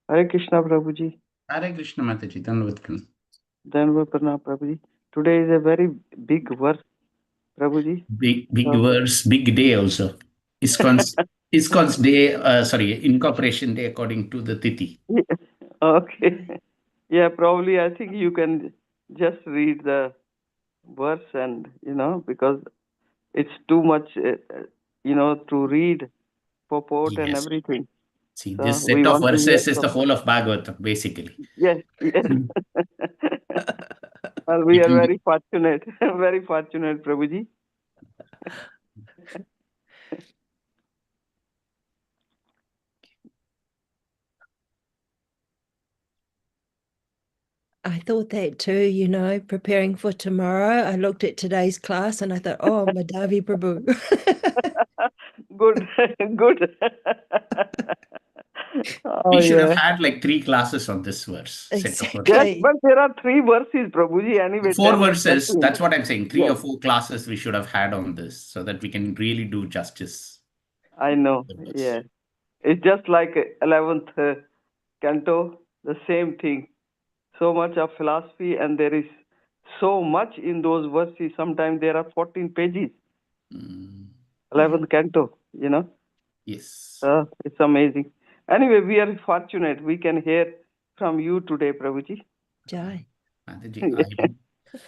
Hare Krishna, Prabhuji. Hare Krishna, Mataji. Dandavat Pranam. Dandavat Pranam, Prabhuji. Today is a very big verse, Prabhuji. Big verse, big day also. ISKCON's day, incorporation day according to the Tithi. Okay. Yeah, probably I think you can just read the verse and, because it's too much, to read, purport and Yes. everything. See, So this we set of want to hear verses is the from- whole of Bhagavatam, basically. Yes, yes. Well, we are very fortunate, very fortunate, Prabhuji. I thought that too, preparing for tomorrow. I looked at today's class and I thought, oh, Medhavi Prabhu. Good, good. We should have had like 3 classes on this verse. Exactly. Yes, but there are 3 verses, Prabhuji. Anyway, 4 10 and verses. 13. That's what I'm saying. 3 Yes. or 4 classes we should have had on this so that we can really do justice. I know. Yeah. It's just like 11th canto, the same thing. So much of philosophy, and there is so much in those verses. Sometimes there are 14 pages. 11th canto, Yes. It's amazing. Anyway, we are fortunate. We can hear from you today, Prabhuji. Jai. Mataji,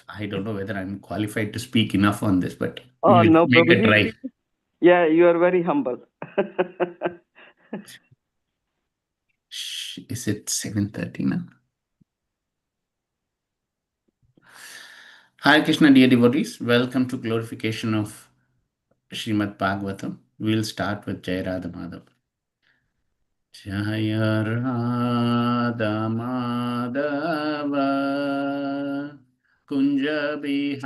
I don't know whether I'm qualified to speak enough on this, but Oh, we will no, make a Prabhuji. try. Yeah, you are very humble. Is it 7:30 now? Hare Krishna, dear devotees. Welcome to glorification of Śrīmad-Bhāgavatam. We'll start with Jai Radha Madhav. Jaya Radha Madhava Kunja Bihari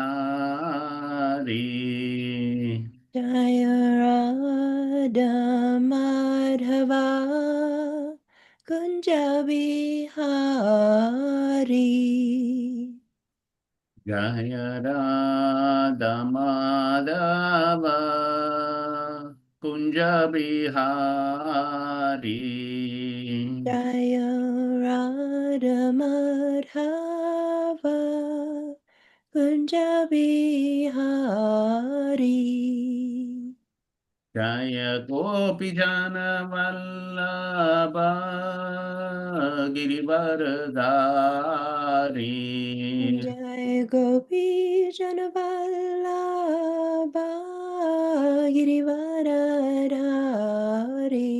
Jaya Radha Madhava Kunja Bihari. Jaya Radha Madhava Kunja Bihari Jaya Radha Madhava Kunja Bihari. Jaya Gopi Jana Vallabha Girivaradhari Jai Gopi Janavallabha Girivaradhari.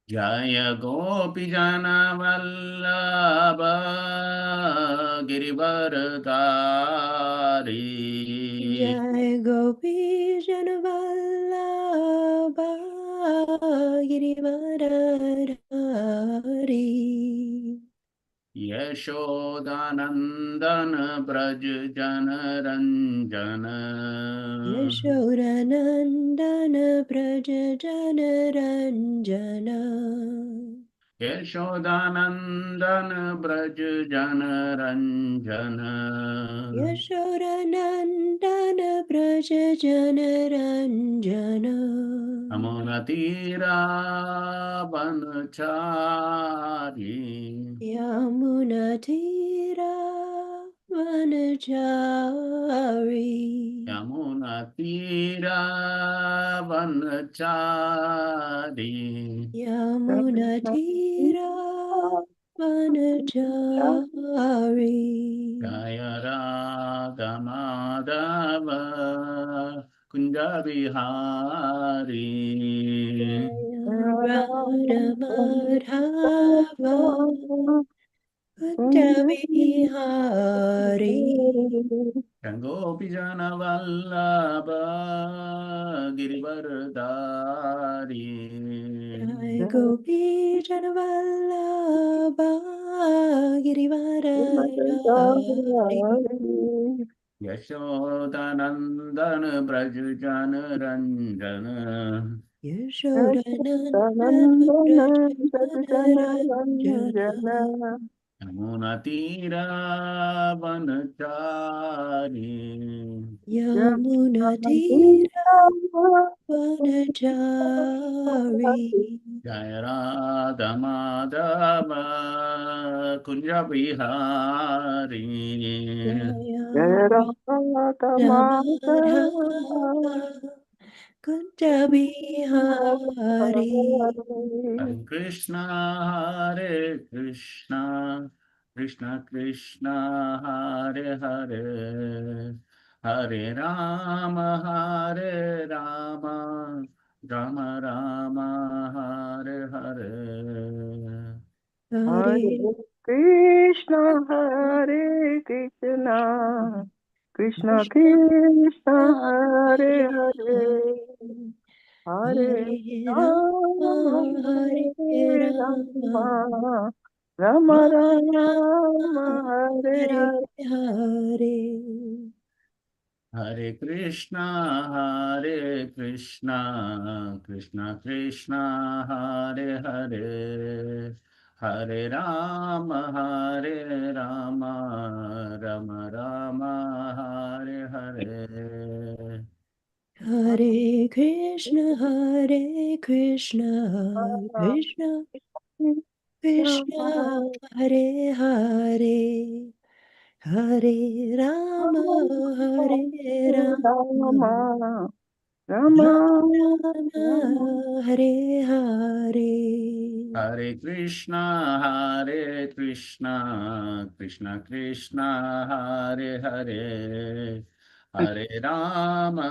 Jaya Gopi Jana Vallabha Girivaradhari Jai Gopi Janavallabha Girivaradhari. Yashodanandana Braj Jana Ranjana Yashodanandana Braja Jana Ranjana. Yashodanandana Braj Jana Ranjana Yashodanandana Braja Jana Ranjana. Amunatira Vanachari Yamunatira Vanachari. Yamunatira Vanachari Yamunatira Vanachari. Jaya Radha Madhava Kunja Bihari Radha Madhava Kunja Bihari. Gopi Jana Vallabha Girivaradhari Jai Gopi Janavallabha Girivaradhari. Yashodanandana Braj Jana Ranjana Yashodanandana Braja Jana Ranjana. यमुनातीरावनचारी Yamunatira Vanachari. जय Radha Madhav Kunj Bihari Jaya Jai Radha Ramadhava Madhava Kunjabihari. Hare Krishna Krishna Krishna Hare Hare Hare Rama Rama Rama Hare Hare Hare Hare Krishna, Hare Krishna, Krishna Krishna Krishna, Hare Hare Hare, Hare Hare Rama Rama, Hare Hare Rama Rama, Rama Rama Rama, Rama Hare Hare Hare. Hare. Hare Krishna Krishna Krishna Hare Hare Hare Rama Rama Rama Hare Hare Hare Krishna, Krishna Krishna, Hare Hare, Hare Rama, Hare Rama, Rama, Rama Rama, Rama, Hare Hare. Hare Krishna Krishna Krishna Hare Hare Hare Rama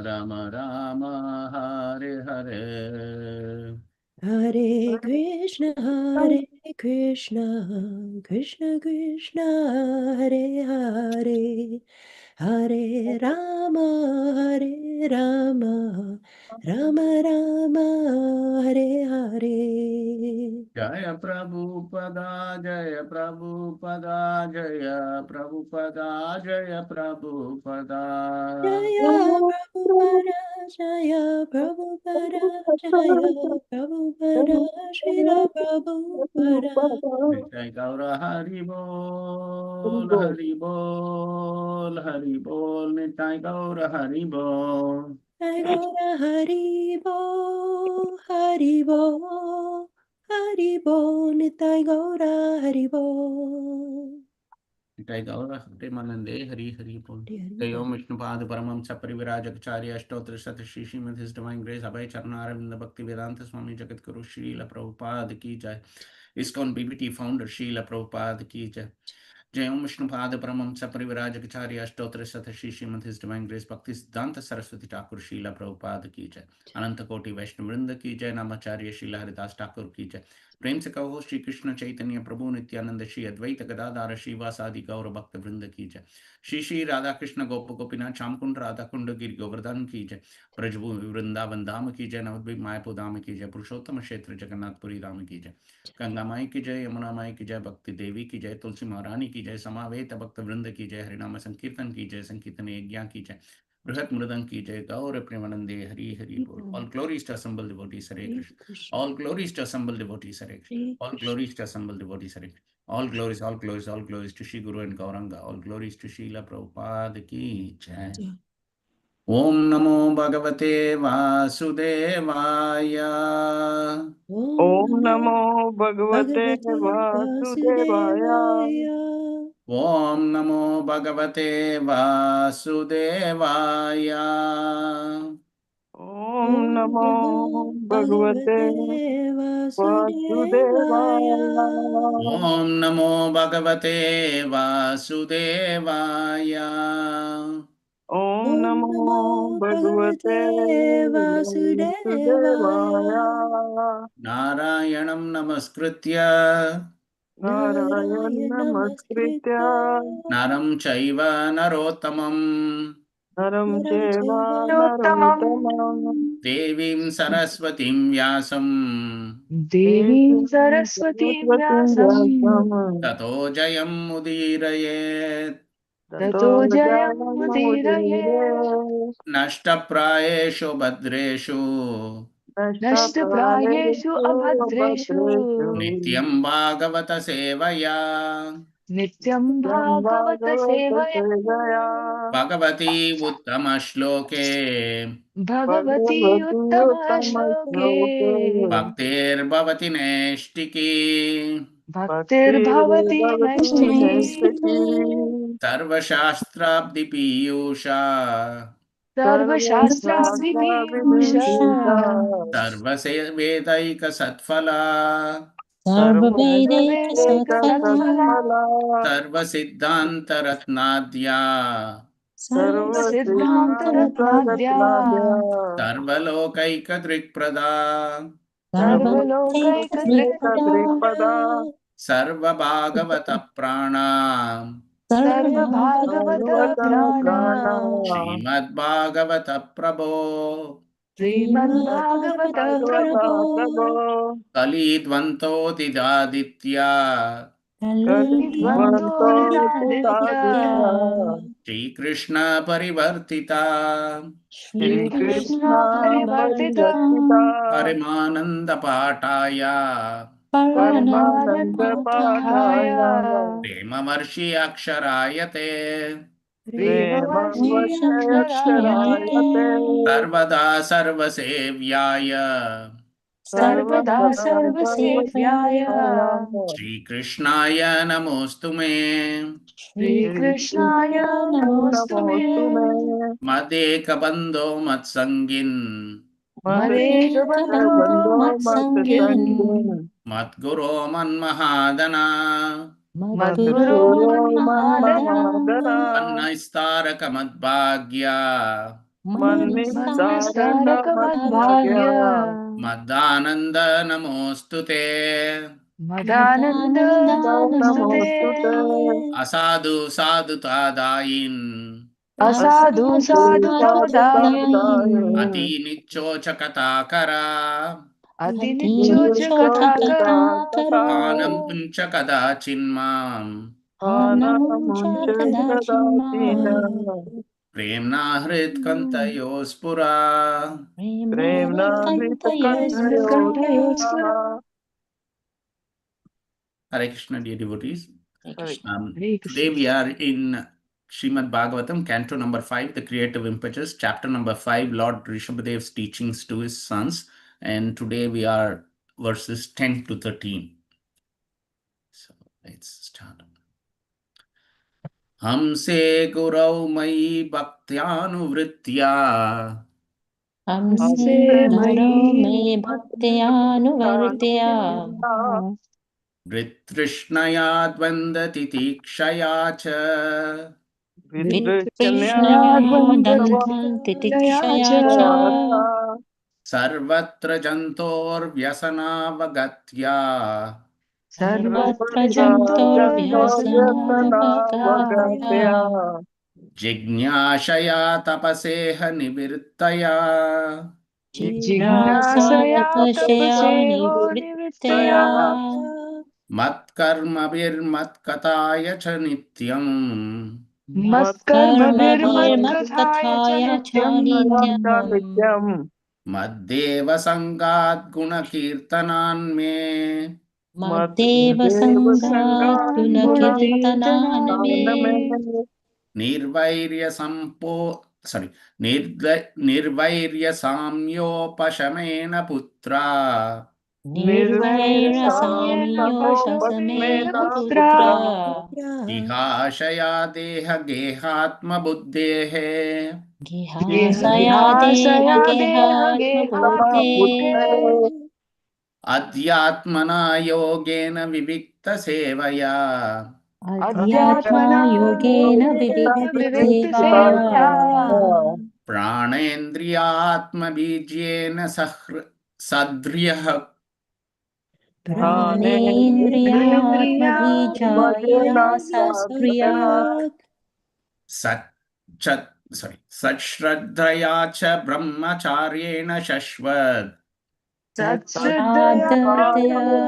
Rama Rama Hare Hare Hare Krishna, Krishna Krishna, Hare Hare, Hare Rama, Rama Rama, Hare Hare. Jaya Prabhupada Jaya Prabhupada Jaya Prabhupada Jaya Prabhupada Jaya Prabhupada, Jaya Prabhupada, Jaya Prabhupada, Srila Prabhupada. Jai Gaura Hari Bol Hari Bol Hari Bol Nitai Gaura Hari Bol Jai Gaura Hari Bo, Hari Bo, Hari Bo, Nitai Gaura Hari Bo. Nitai Gaura Premanande Hari Hari Bol Hari Jai Bo. Om Vishnu Pad Paramam Saparivirajacharya Ashtotra Sat Shri Śrīmad His Divine Grace Abhay Charanaravindra Bhakti Vedanta Swami Jagat Guru Srila Prabhupada Ki Jai ISKCON BBT Founder Srila Prabhupada Ki Jai Jai Om Vishnu Pada Paramam Saparivirajacharya Ashtotra Sat Shri Śrīmad His Divine Grace Bhakti Siddhanta Saraswati Thakur Srila Prabhupada Ki Jai Ananta Koti Vaishnav Vrinda Ki Jai Namacharya Srila Haridas Thakur Ki Jai प्रेम से कहो श्री कृष्ण चैतन्य प्रभु नित्यानंद श्री अद्वैत गदाधार श्रीवासादि गौर भक्त वृंद की जय श्री श्री राधा कृष्ण गोप गोपीनाथ श्यामकुंड राधा कुंड गिरि गोवर्धन की जय ब्रजभूमि वृंदावन धाम की जय नवद्वीप मायापुर धाम की जय पुरुषोत्तम क्षेत्र जगन्नाथपुरी धाम की जय गंगा माई की जय यमुना माई की जय भक्ति देवी की जय तुलसी महारानी की जय समावेत भक्त वृंद की जय हरिनाम संकीर्तन की जय संकीर्तन यज्ञ की जय बृहत मृदंग की जय गौर प्रेमानंदे हरि हरि बोल all glories to assembled devotees Hare Krishna all glories to assembled devotees Hare Krishna all glories to assembled devotees Hare Krishna all glories to Shri Guru and Gauranga all glories to Srila Prabhupada ki jai Om Namo Bhagavate Vasudevaya Om Om Namo Bhagavate Bhagavate Vasudevaya. Vasudevaya. Om Namo Bhagavate Vasudevaya Om Om Namo Namo Bhagavate Bhagavate Vasudevaya. Vasudevaya. Om Namo Bhagavate Vasudevaya Om Om Namo Namo Bhagavate Bhagavate Vasudevaya. Vasudevaya. Narayanam Namaskritya Narayan Narayana Namaskritya Namaskritya. Naram Chaiva Narottamam Naram Naram Cheva Chaiva Narottamam Devim Saraswatim Vyasam देवीं Devim सरस्वतीं Saraswatim व्यासं Vyasam Tato Jayam Udirayet Tato ततो Jayam जयमुदीरये Udire Nashtaprayeshu Bhadreshu नष्टप्रायेषु अभद्रेषु नित्यं भागवत सेवया नित्यं भागवत सेवया भगवती उत्तम श्लोके भगवती उत्तम श्लोके भक्तिर्भवति नैष्टिकी भक्तिर्भवति नैष्टिकी सर्वशास्त्राब्धिपीयूषा सर्वशास्त्राभिपीयूष सर्ववेदैकसत्फला सर्ववेदैकसत्फला सर्वसिद्धान्तरत्नाद्या सर्वसिद्धान्तरत्नाद्या सर्वलोकैकदृक्प्रदा सर्वलोकैकदृक्पदा सर्वभागवतप्राणा सर्वभागवत प्राणा श्रीमद्भागवत प्रभो श्रीमद्भागवत प्रभो कलिद्वन्तोदिदादित्या द्वन्द्वोदितादित्य श्रीकृष्ण परिवर्तिता श्रीकृष्ण परिवर्तिता परमानन्दपाठाय परमानन्दपाठाय प्रेमवर्षि अक्षरायते प्रेमवर्षीयक्षरायते सर्वदा सर्वसेव्याय सर्वदा सर्वसेव्याय श्रीकृष्णाय नमोऽस्तु मे श्रीकृष्णाय नमोऽस्तु मे मदेकबन्धो मत्सङ्गिन् मदेकबन्धो मत्सङ्गिन् मद्गुरो मन्महादना मद्गुरो मन्महादना मन्नैस्तारकमद्भाग्या मन्निस्तारकमद्भाग्य मदानन्द नमोऽस्तु ते मदानन्द नमोऽस्तु ते असाधु साधुतादायिन् असाधु साधुतादायिन् अतिनिच्चोचकथाकरा अतिनिच्चोचकथाकरा आनं पुञ्च कदाचिन्माम् प्रेम्णा हृत्कन्तयो स्फुरा Hare Krishna, dear devotees. Today we are in Śrīmad-Bhāgavatam, canto number 5, the creative impetus, chapter number 5, Lord Rishabhadev's teachings to his sons. And today we are verses 10 to 13. So let's start. Hamse gurau mai bhaktyānuvrittya Hamse gurau me bhaktyānuvartya Vritrishnaya dvandati tikshaya cha Vitrishnaया dandhanti tikshaya cha Sarvatra jantor vyasanavagatya Sarvatra jantor vyasanavagatya Jignashaya tapaseha nivirtaya Jignasa tapasya nivrittaya Matkarma virmatkataya cha nityam मत्कर्मभिर्मत्कथाय च नित्यम् Maddeva sangat gunakirtanan me Maddeva sangat gunakirtanan me Nirvairya samyopashamena putra Nirvaira samyo pasamena putra Ihashaya deha gehatma buddhehe Gihasaya deha gehatma buddhe Adhyatmana yogena vivikta sevaya Adhyatma yogena vivikta sevaya Pranendriyatma bijyena sadriyah Pranendriyatma bijaya sasriyat Satshraddhaya cha brahmacharyena shashvat Satshrudaya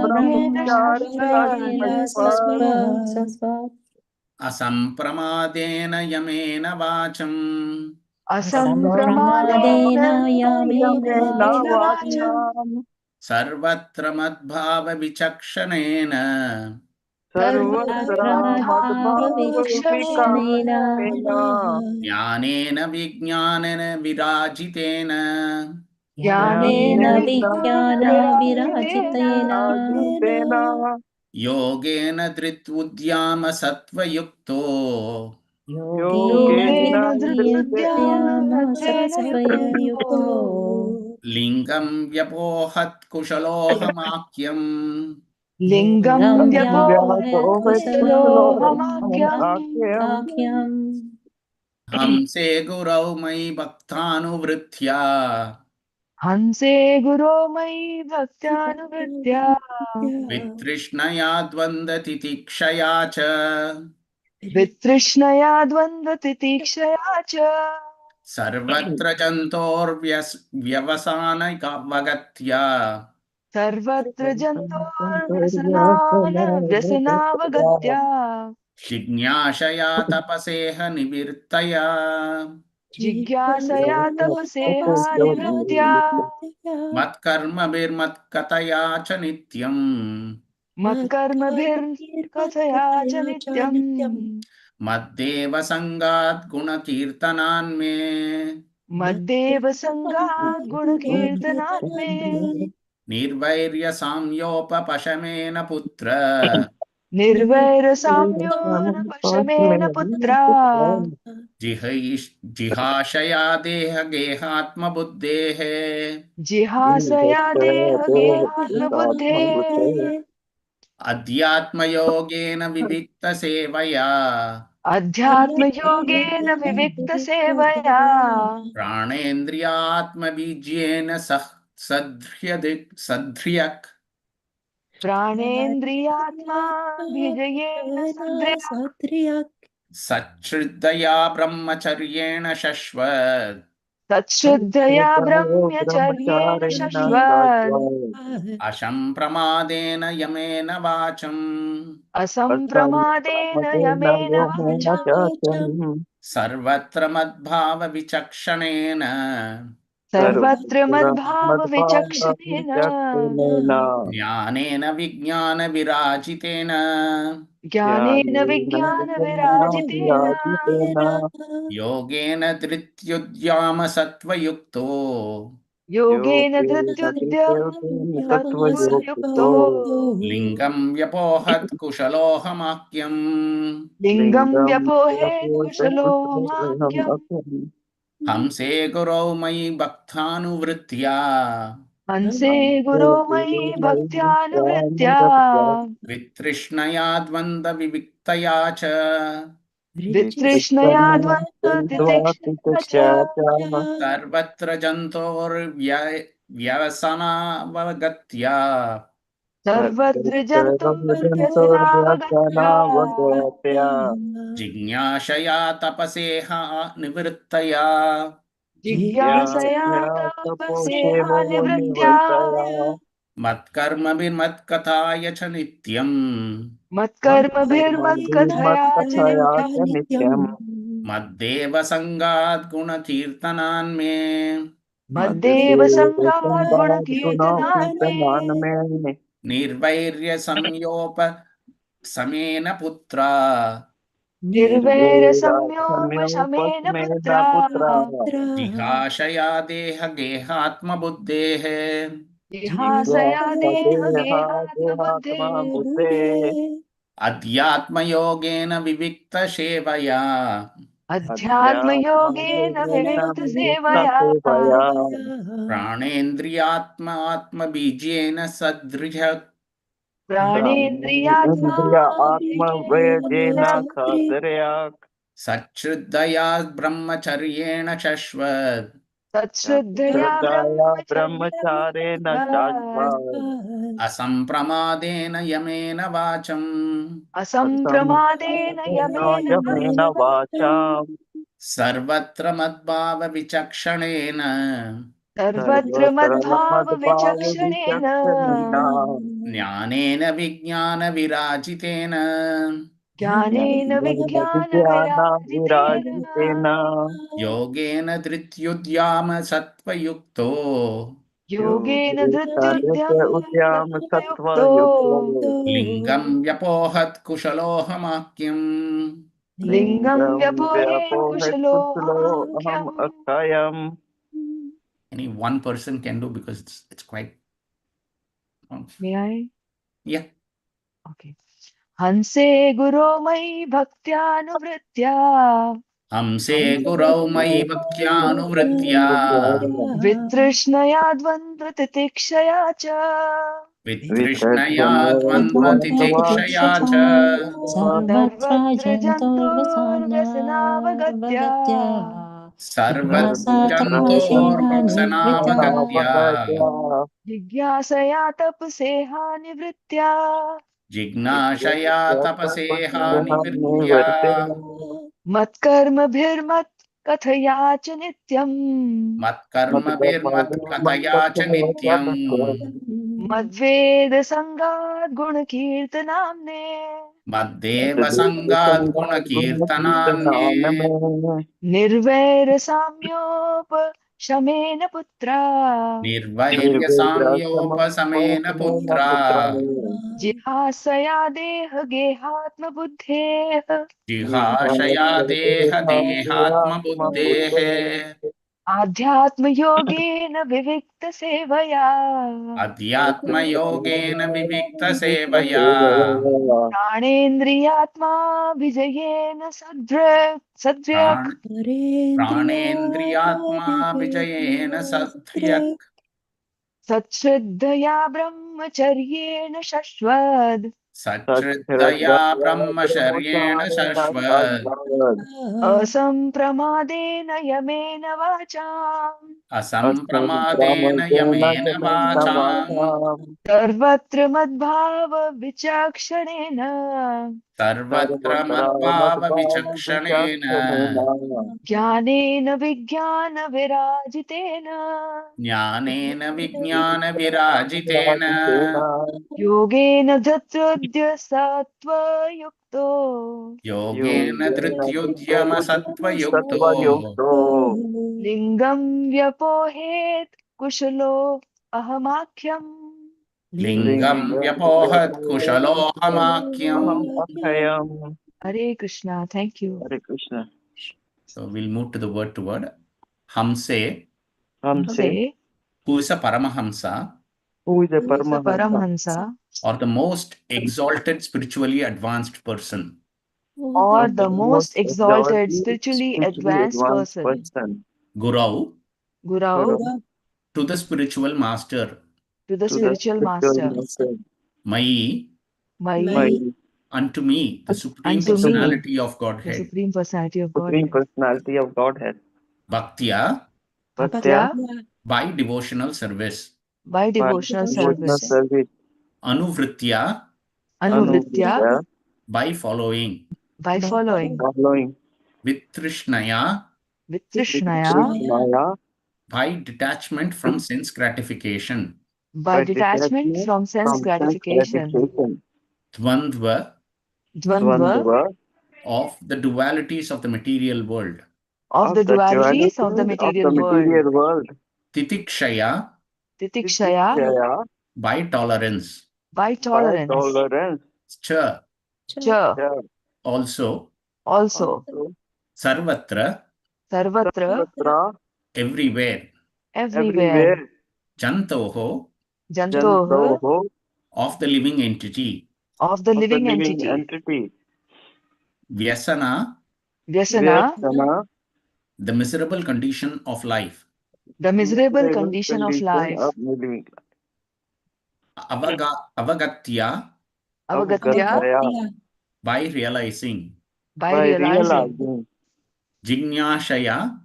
brahmacharya sasvat Asampramadena yamena vacham असंप्रमादेन यामेन यमेन वाचा वाचाम् सर्वत्र मद्भाव विचक्षणेन सर्वत्र मद्भाव सर्वमद्भावविचक्षणेन विकाशेन ज्ञानेन विज्ञानेन विराजितेन ज्ञानेन ज्ञानेन विज्ञानविराजितेन विराजितेन योगेन धृत्वुद्याम सत्त्वयुक्तो योगेन योगेन योगेन विद्याम धृत्यामृतेन युक्तो सत्स्वययुक्तो लिङ्गं व्यपोहत् कुशलोऽहमाख्यम् लिङ्गं लिङ्गं व्यपोहत् व्यापोहत् कुशलोऽहमाख्यम् कुशलोऽहमाख्यम् हंसे गुरौ मयि भक्तानुवृत्त्या हंसे गुरो मयि भक्त्यानुवृत्त्या वितृष्णया द्वन्द्वतितिक्षया च वितृष्णया द्वन्द्वतितीक्षया च सर्वत्र जन्तोर्व्यवसानवगत्या सर्वत्र जन्तोर्व्यसनावगत्या जिज्ञासया तपसेह निवर्तया जिज्ञासया तपसेहा निवृत्त्या मत्कर्मभिर्मत्कथया च नित्यम् मत्कर्मभिर्कथया च नित्यम् मद्देव सङ्गात् गुणकीर्तनान्मे मद्देव सङ्गात् गुणकीर्तनान्मे निर्वैर्यसाम्योपपशमेन पुत्र निर्वैरसाम्योऽनपशमेन पुत्रा जिहाशया देहगेहात्मबुद्धेः जिहासया देहगेहात्मबुद्धेः अध्यात्मयोगेन विविक्तसेवया अध्यात्मयोगेन विविक्तसेवया प्राणेन्द्रियात्मबीज्येन सह सध्रियक् प्राणेन्द्रियात्मा भिजयेन सद्रिया सत्रियक् सच्छ्रद्धया ब्रह्मचर्येण शश्वत् तच्छ्रद्धया ब्रह्मचर्येण ब्रह्मचारिण शश्वत् अशम्प्रमादेन यमेन वाचम् असम्प्रमादेन यमेन वाचा सर्वत्र मद्भावविचक्षणेन सर्वत्र मद्भावविचक्षणेन मद्भावविचक्षणेन ज्ञानेन विज्ञानविराजितेन ज्ञानेन विज्ञानविराजितेन विराजितेन योगेन धृत्युद्यामसत्त्वयुक्तो योगेन योगेन धृत्युद्युक्तो तत्त्वयोक्तो लिङ्गं व्यपोहत् कुशलोऽहमाख्यम् लिङ्गं लिङ्गं व्यपोहे कुशलोऽहमाख्यम् यपोषकुशलम् हंसे गुरौ मयि भक्तानुवृत्त्या हंसे गुरो मयि भक्त्यानुवृत्त्या वितृष्णया द्वन्द्वविविक्तया च वितृष्णया द्वन्द्वतितिक्षया च सर्वत्र जन्तोर्व्यसनावगत्या सर्वत्र जन्तोर्व्यसनावगत्या जन्तोर्व्यसनावगत्या जिज्ञासया तपसेह निवृत्तया जिज्ञासया तपसेहा तपोषेमो निवृत्त्या निवर्तया मत्कर्मभिर्मत्कथाय च नित्यम् मत्कर्मभिर्मत्कथया च मत्कथया च नित्यम् नित्यम् मद्देव सङ्गात् गुणकीर्तनान्मे मद्देव सङ्गात् गुणकीर्तनान्मे गुणकीर्तनान्मे निर्वैर्यसंयोपशमेन पुत्रा निर्वैरसंयोपशमेन पुत्रा पुत्रा जिहाशया देहगेहात्मबुद्धेः जिहासया देहात्मा देहगेहात्मबुद्धेः बुद्धे अध्यात्मयोगेन विविक्तसेवया अध्यात्मयोगेन विविक्तसेवया सेवया प्राणेन्द्रियात्मात्मबीजेन सदृढ प्राणेन्द्रियात्मा इन्द्रिय बीजेन आत्मव्यजेन सद्रि खतरया सच्छ्रद्धया ब्रह्मचर्येण शश्वत् तच्छ्रद्धया श्रद्धया ब्रह्मचारेण ब्रह्मचर्येण शाश्वत असम्प्रमादेन यमेन वाचम् असम्प्रमादेन यमेन यमेन वाचाम् सर्वत्र मद्भावविचक्षणेन सर्वत्र सर्वत्र मद्भावविचक्षणेन मद्भावविचक्षणेन ज्ञानेन विज्ञानविराजितेन ज्ञानेन विज्ञानविराजितेन योगेन धृत्युद्याम सत्त्वयुक्तो योगेन उद्याम धृत्युद्यामसत्त्वयुक्तो लिङ्गं व्यपोहत् कुशलोऽहमाख्यम् लिङ्गं व्यपोहेत् व्यापोहत् कुशलो अहम् कुशलोऽहमाख्यम् अक्षयम्. Any one person can do because it's quite. May I? Yeah. Okay. हंसे गुरो मयि भक्त्यानुवृत्त्या हंसे गुरौ मयि भक्त्यानुवृत्त्या वितृष्णया द्वन्द्वतितिक्षया च वितृष्णया द्वन्द्वतितिक्षया च सर्वत्र सर्वत्र जन्तोर्वसनावगत्या सर्वजन्तोर्व्यसनावगत्य जिज्ञासया तपसेहानिवृत्त्या जिज्ञासया तपसेहानिवृत्त्या मत्कर्मभिर्मत्कथया च नित्यम् मत्कर्मभिर्मत्कथया च नित्यम् मद्वेदसङ्गात् गुणकीर्तनाम्ने मद्देवसङ्गात् गुणकीर्तनान्ये निर्वैरसाम्योपशमेन पुत्रा निर्वैर्यसाम्योपशमेन पुत्रा जिहासया देहगेहात्मबुद्धेः जिहाशया देहात्मबुद्धेः आध्यात्मयोगेन विविक्तसेवया अध्यात्मयोगेन विविक्तसेवया प्राणेन्द्रियात्मा विजयेन सद्भ्यक् प्राणेन्द्रियात्मा विजयेन सद्भ्यक् सच्छ्रद्धया ब्रह्मचर्येण शश्वत् सच्छ्रद्धया ब्रह्मचर्येण शश्वत् असम्प्रमादेन यमेन वाचाम् असम्प्रमादेन यमेन वाचाम् सर्वत्र मद्भावविचक्षणेन सर्वत्र मद्भावविचक्षणेन ज्ञानेन विज्ञानविराजितेन ज्ञानेन विज्ञानविराजितेन योगेन धृत्योद्य सत्त्वयुक्तो योगेन धृत्युद्यमसत्त्वयुक्तो लिङ्गं व्यपोहेत् कुशलो अहमाख्यम् लिङ्गं व्यपोहत् कुशलोऽहमाख्यम्. Hare Krishna. Thank you. Hare Krishna. So we'll move to the word. Hamse, Say, who is a Paramahamsa, Who is a who is a Paramahamsa? Paramhansa or the most exalted spiritually advanced person. or the most exalted spiritually advanced person? Gurau, Gurau, to the spiritual master. to the spiritual master. Mai, Mai, unto me, the supreme Unto me, personality of the Godhead. supreme personality of Supreme Godhead. Personality of Godhead. Bhaktya, Bhaktya, by devotional service. by devotional Devotional service. service. Anuvritya, Anuvritya, by following. by following. Following. Vitrishnaya, Vitrishnaya, Maya. by detachment from sense gratification. by detachment from sense gratification. Dvandva, Dvandva, of the dualities of the material world. of the dualities of the material world. Titikshaya, Titikshaya, by tolerance. by tolerance. Cha, Cha, also. Sarvatra, Sarvatra, everywhere. everywhere. Jantoho, Jantoh, of the living entity. of the living entity. Vyasana, Vyasana, the miserable condition of life. the miserable condition of life. Avagatya, Avagatya, by realizing. by realizing. Jignashaya,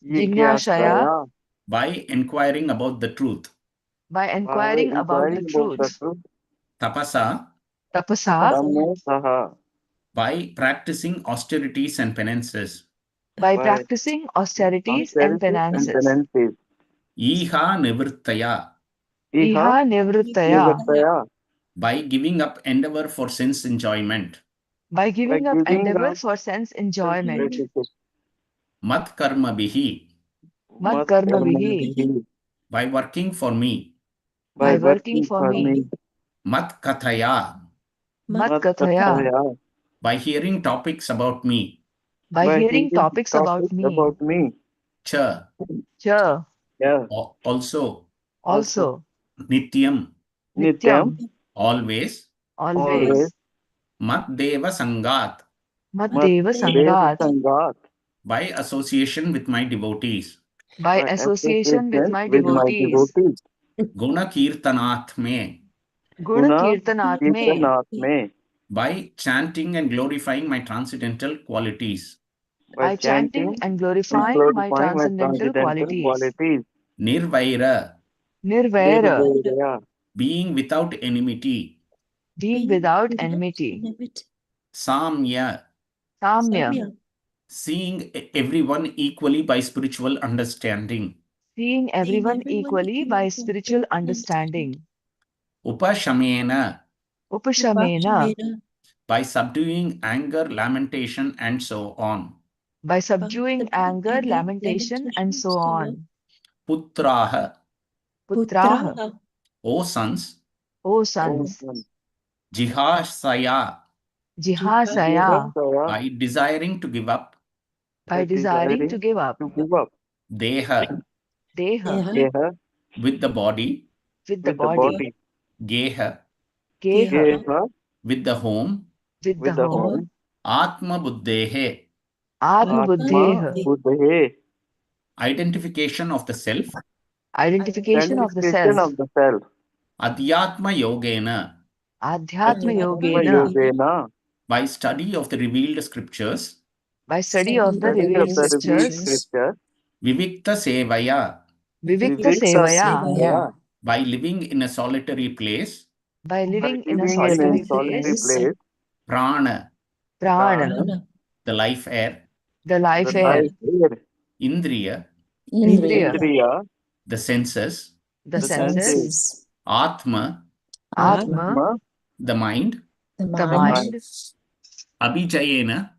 Jignashaya, by inquiring about the truth. by inquiring about the truth. Tapasa, Tapasa, by practicing austerities and penances. by practicing austerities and penances. Iha nivrittaya, Iha nivrittaya, by giving up endeavor for sense enjoyment. By giving up giving endeavor up for sense enjoyment. mat karma bihi, Mat karma vihi. by working for me. By working for me. Mat kathaya, Mat kathaya. by hearing topics about me. By hearing topics about me. Cha, Cha. also. Also. Nityam, Nityam. always. Always. Mat deva sangat, Mat deva sangat. by association with my devotees. By association with my devotees. Guna kirtanatme, Guna kirtanatme. by chanting and glorifying my transcendental qualities. By chanting and glorifying my transcendental qualities. Nirvaira, Nirvaira. being without enmity. Being without enmity. Samya, Samya. seeing everyone equally by spiritual understanding. Seeing everyone equally by spiritual understanding. Upashamena, Upashamena. by subduing anger, lamentation, and so on. By subduing anger, lamentation, and so on. Putraha, Putraha. O sons. O sons. Jihasaya, Jihasaya. by desiring to give up. By desiring to give up. Deha, Deha. with the body. With the body. Geha, Geha. with the home. With the home. Atma buddhehe, Atma buddheha. identification of the self. Identification of the self. Adhyatma yogena, Adhyatma yogena. by study of the revealed scriptures. By study of the revealed scriptures. Vivikta sevaya, Vivikta sevaya. by living in a solitary place. By living in a solitary place. Prana, Prana. the life air. The life air. Indriya, Indriya. the senses. The senses. Atma, Atma. the mind. The mind. Abhijayena,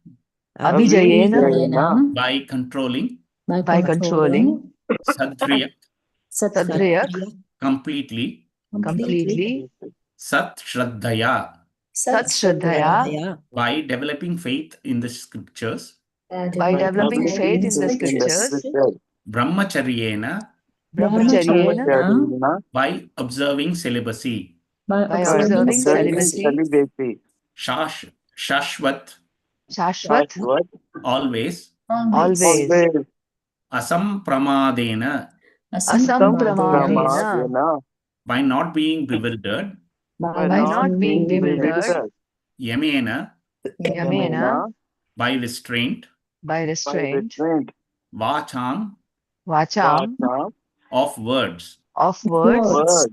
Abhijayena. by controlling. By controlling. Sadriyak, Completely. completely. Sat Shraddhaya, Sat Shraddhaya. by developing faith in the scriptures. By developing faith in the scriptures. Brahmacharyena, Brahmacharyena. by observing celibacy. By observing celibacy. Shashwat, Shashwat. always. Always. Asampramadena, Asampramadena. by not being bewildered. By not being bewildered. Yamena, Yamena. by restraint. By restraint. Vacham, Vacham. of words. Of words.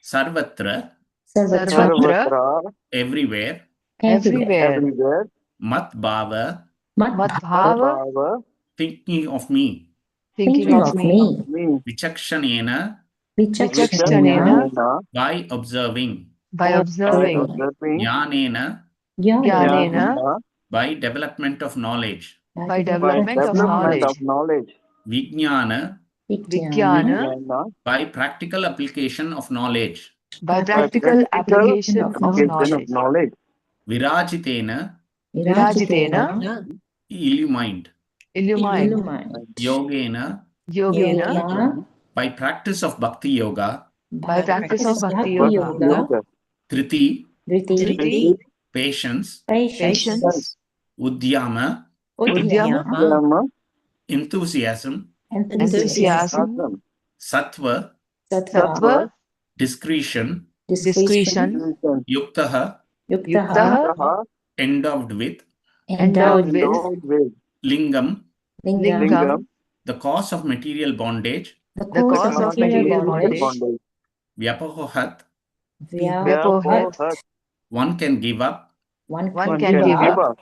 Sarvatra, Sarvatra. everywhere. Everywhere. Mat bhava, Madhava. thinking of me. Thinking of me. Vichakshanena, Vichakshanena. by observing. By observing. Jnanena, Jnanena. by development of knowledge. By development of knowledge. Vijnana, Vijnana. by practical application of knowledge. By practical application of knowledge. Virajitena, Virajitena. illumined. Illumined. Yogena, Yogena. by practice of bhakti yoga. By practice of bhakti yoga. Triti, Triti. patience. Patience. Udyama, Udyama. enthusiasm. Enthusiasm. Sattva, Sattva. discretion. Discretion. Yuktaha, Yuktaha. endowed with. Endowed with. Lingam, Lingam. the cause of material bondage. The cause of material bondage. Vyapahohat, Vyapohat. one can give up. One One can give up.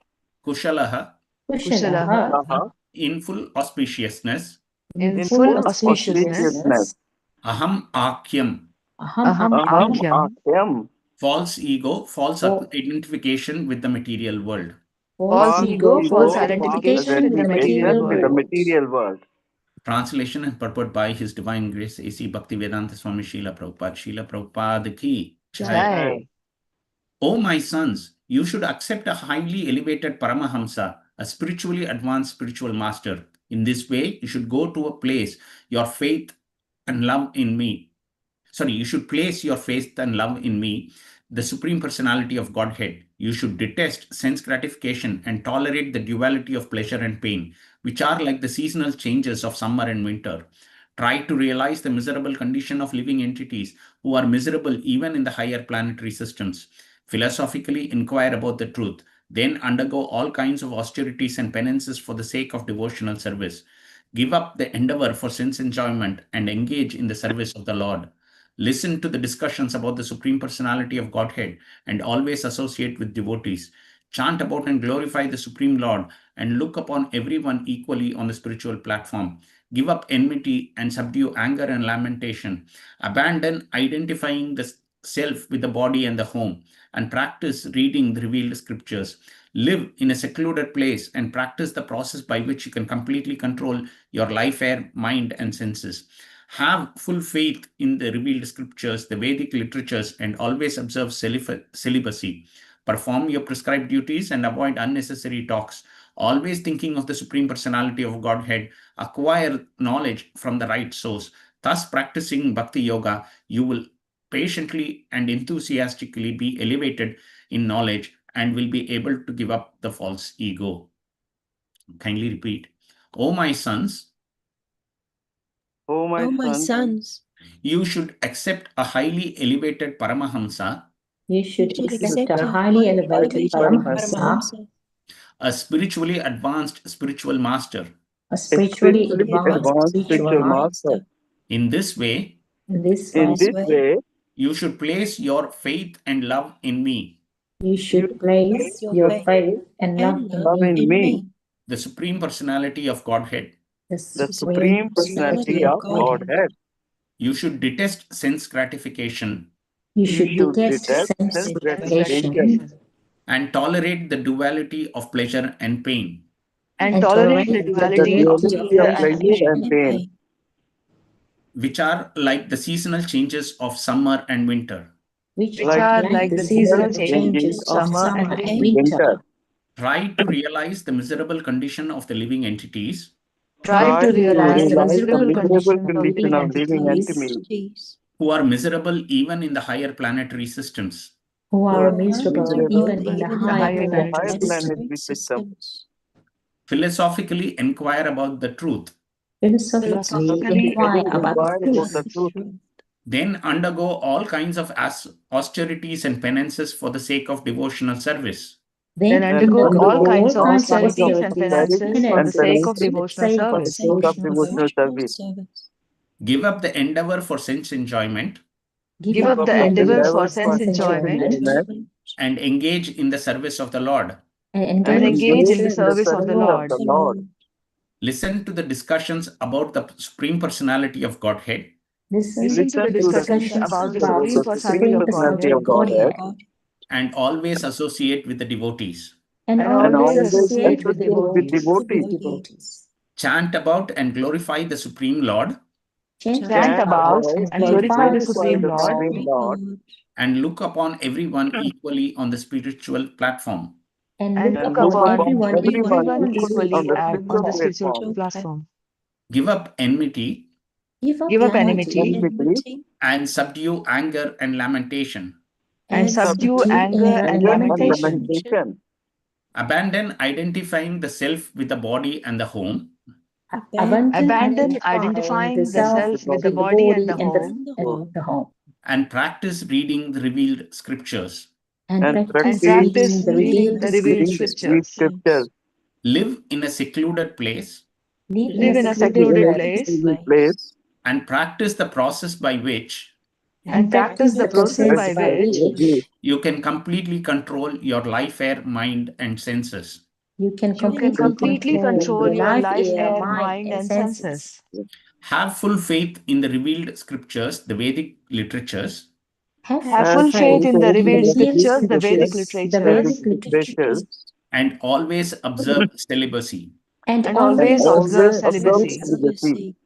Kushalaha, Kushalaha. in full auspiciousness. In full auspiciousness. Aham akyam, Aham akyam. False ego, false identification with the material world. False ego, false identification with the material with the world. material world. Translation and purport by His Divine Grace A.C. Bhaktivedanta Swami Srila Prabhupada. Srila Prabhupada ki jai. Jai. O my sons, you should accept a highly elevated Paramahamsa, a spiritually advanced spiritual master. In this way, you should go to a place your faith and love in me. You should place your faith and love in me, the Supreme Personality of Godhead. You should detest sense gratification and tolerate the duality of pleasure and pain, which are like the seasonal changes of summer and winter. Try to realize the miserable condition of living entities who are miserable even in the higher planetary systems. Philosophically inquire about the truth, then undergo all kinds of austerities and penances for the sake of devotional service. Give up the endeavor for sense enjoyment and engage in the service of the Lord. Listen to the discussions about the Supreme Personality of Godhead and always associate with devotees. Chant about and glorify the Supreme Lord and look upon everyone equally on the spiritual platform. Give up enmity and subdue anger and lamentation. Abandon identifying the self with the body and the home, and practice reading the revealed scriptures. Live in a secluded place and practice the process by which you can completely control your life, air, mind, and senses. Have full faith in the revealed scriptures, the Vedic literatures, and always observe celibacy. Perform your prescribed duties and avoid unnecessary talks. Always thinking of the Supreme Personality of Godhead, acquire knowledge from the right source. Thus, practicing Bhakti Yoga, you will patiently and enthusiastically be elevated in knowledge and will be able to give up the false ego. Kindly repeat. O my sons, O my sons, you should accept a highly elevated Paramahamsa, You should accept a highly elevated Paramahamsa, a spiritually advanced spiritual master. a spiritually advanced spiritual master. In this way, In this way, you should place your faith and love in me, you should place your faith and love in me, the Supreme Personality of Godhead. the Supreme Personality of Godhead. You should detest sense gratification You should detest sense gratification and tolerate the duality of pleasure and pain, And tolerate the duality of pleasure and pain, which are like the seasonal changes of summer and winter. which are like the seasonal changes of summer and winter. Try to realize the miserable condition of the living entities Try to realize the the miserable miserable condition of condition of living living entities entities who are miserable even in the higher planetary systems. who are miserable even in the higher higher planetary planetary system. systems. Philosophically inquire about the truth. Philosophically inquire about the the truth. truth. Then undergo all kinds of austerities and penances for the sake of devotional service. Then undergo all kinds of austerities and penances for the sake of devotional service. Give up the endeavor for sense enjoyment Give up the endeavor for sense enjoyment and engage in the service of the Lord. and engage in the service of the Lord. Listen to the discussions about the Supreme Personality of Godhead Listen to the discussions about the Supreme Personality of Godhead and always associate with the devotees. And always associate with devotees. Chant about and glorify the Supreme Lord Chant about and glorify the Supreme Lord and look upon everyone equally on the spiritual platform. and look upon everyone equally on the spiritual platform. Give up enmity Give up enmity and subdue anger and lamentation. and subdue anger and lamentation. Abandon identifying the self with the body and the home Abandon identifying the self with the body and the home. and practice reading the revealed scriptures. And Practice reading the revealed scriptures. Live in a secluded place Live in a secluded place and practice the process by which you can completely control your life, air, mind, and senses. You can completely control your life, air, mind, and senses. Have full faith in the revealed scriptures, the Vedic literatures, Have full faith in the revealed scriptures, the Vedic literatures, and always observe celibacy. and always observe celibacy. Celibacy.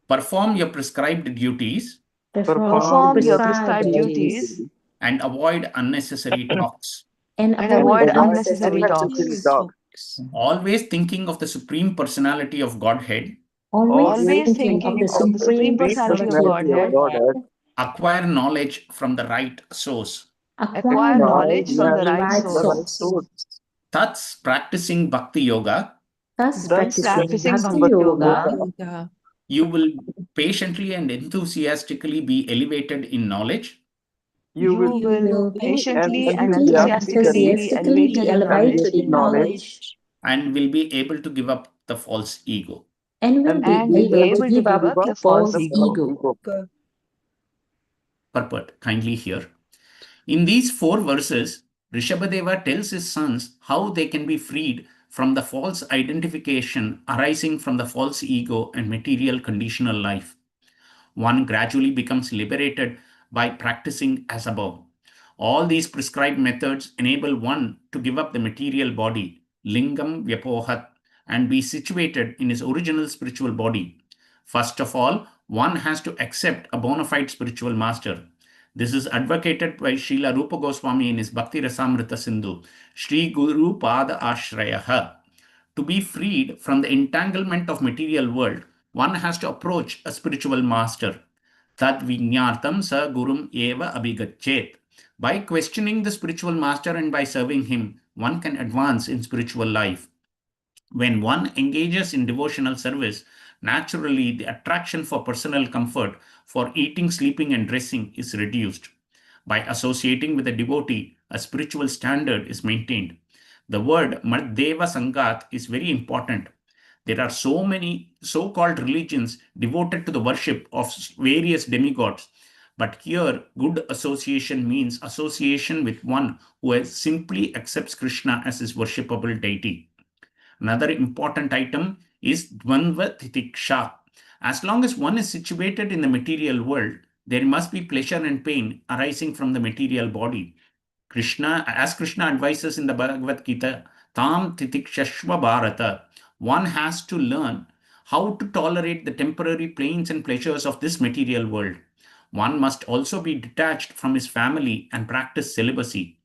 Perform your prescribed duties Perform your prescribed duties and avoid unnecessary talks. and avoid unnecessary Unnecessary talks. talks. Always thinking of the Supreme Personality of Godhead. Always thinking of the Supreme Personality of Godhead. Acquire knowledge from the right source. Acquire knowledge from the right source. Thus, practicing Bhakti Yoga, Thus practicing Bhakti Yoga, you will patiently and enthusiastically be elevated in knowledge. you will patiently and enthusiastically be elevated in knowledge And will be able to give up the false ego. and be able to give up the false ego. Purport, kindly hear. In these 4 verses, Rishabhadeva tells his sons how they can be freed from the false identification arising from the false ego and material conditional life. One gradually becomes liberated by practicing as above. All these prescribed methods enable one to give up the material body, lingam vyapohat, and be situated in his original spiritual body. First of all, one has to accept a bona fide spiritual master. This is advocated by Srila Rupa Goswami in his Bhakti Rasamrita Sindhu, Shri Guru Pada Ashrayaha. To be freed from the entanglement of material world, one has to approach a spiritual master. Tad vinyartam sa gurum eva abhigachet. By questioning the spiritual master and by serving him, one can advance in spiritual life. When one engages in devotional service, naturally the attraction for personal comfort, for eating, sleeping, and dressing is reduced. By associating with a devotee, a spiritual standard is maintained. The word Madheva Sangat is very important. There are so many so-called religions devoted to the worship of various demigods. But here, good association means association with one who simply accepts Krishna as his worshipable deity. Another important item is Dvandva Titiksha. As long as one is situated in the material world, there must be pleasure and pain arising from the material body. As Krishna advises in the Bhagavad Gita, Tam Titikshashva Bharata, one has to learn how to tolerate the temporary pains and pleasures of this material world. One must also be detached from his family and practice celibacy.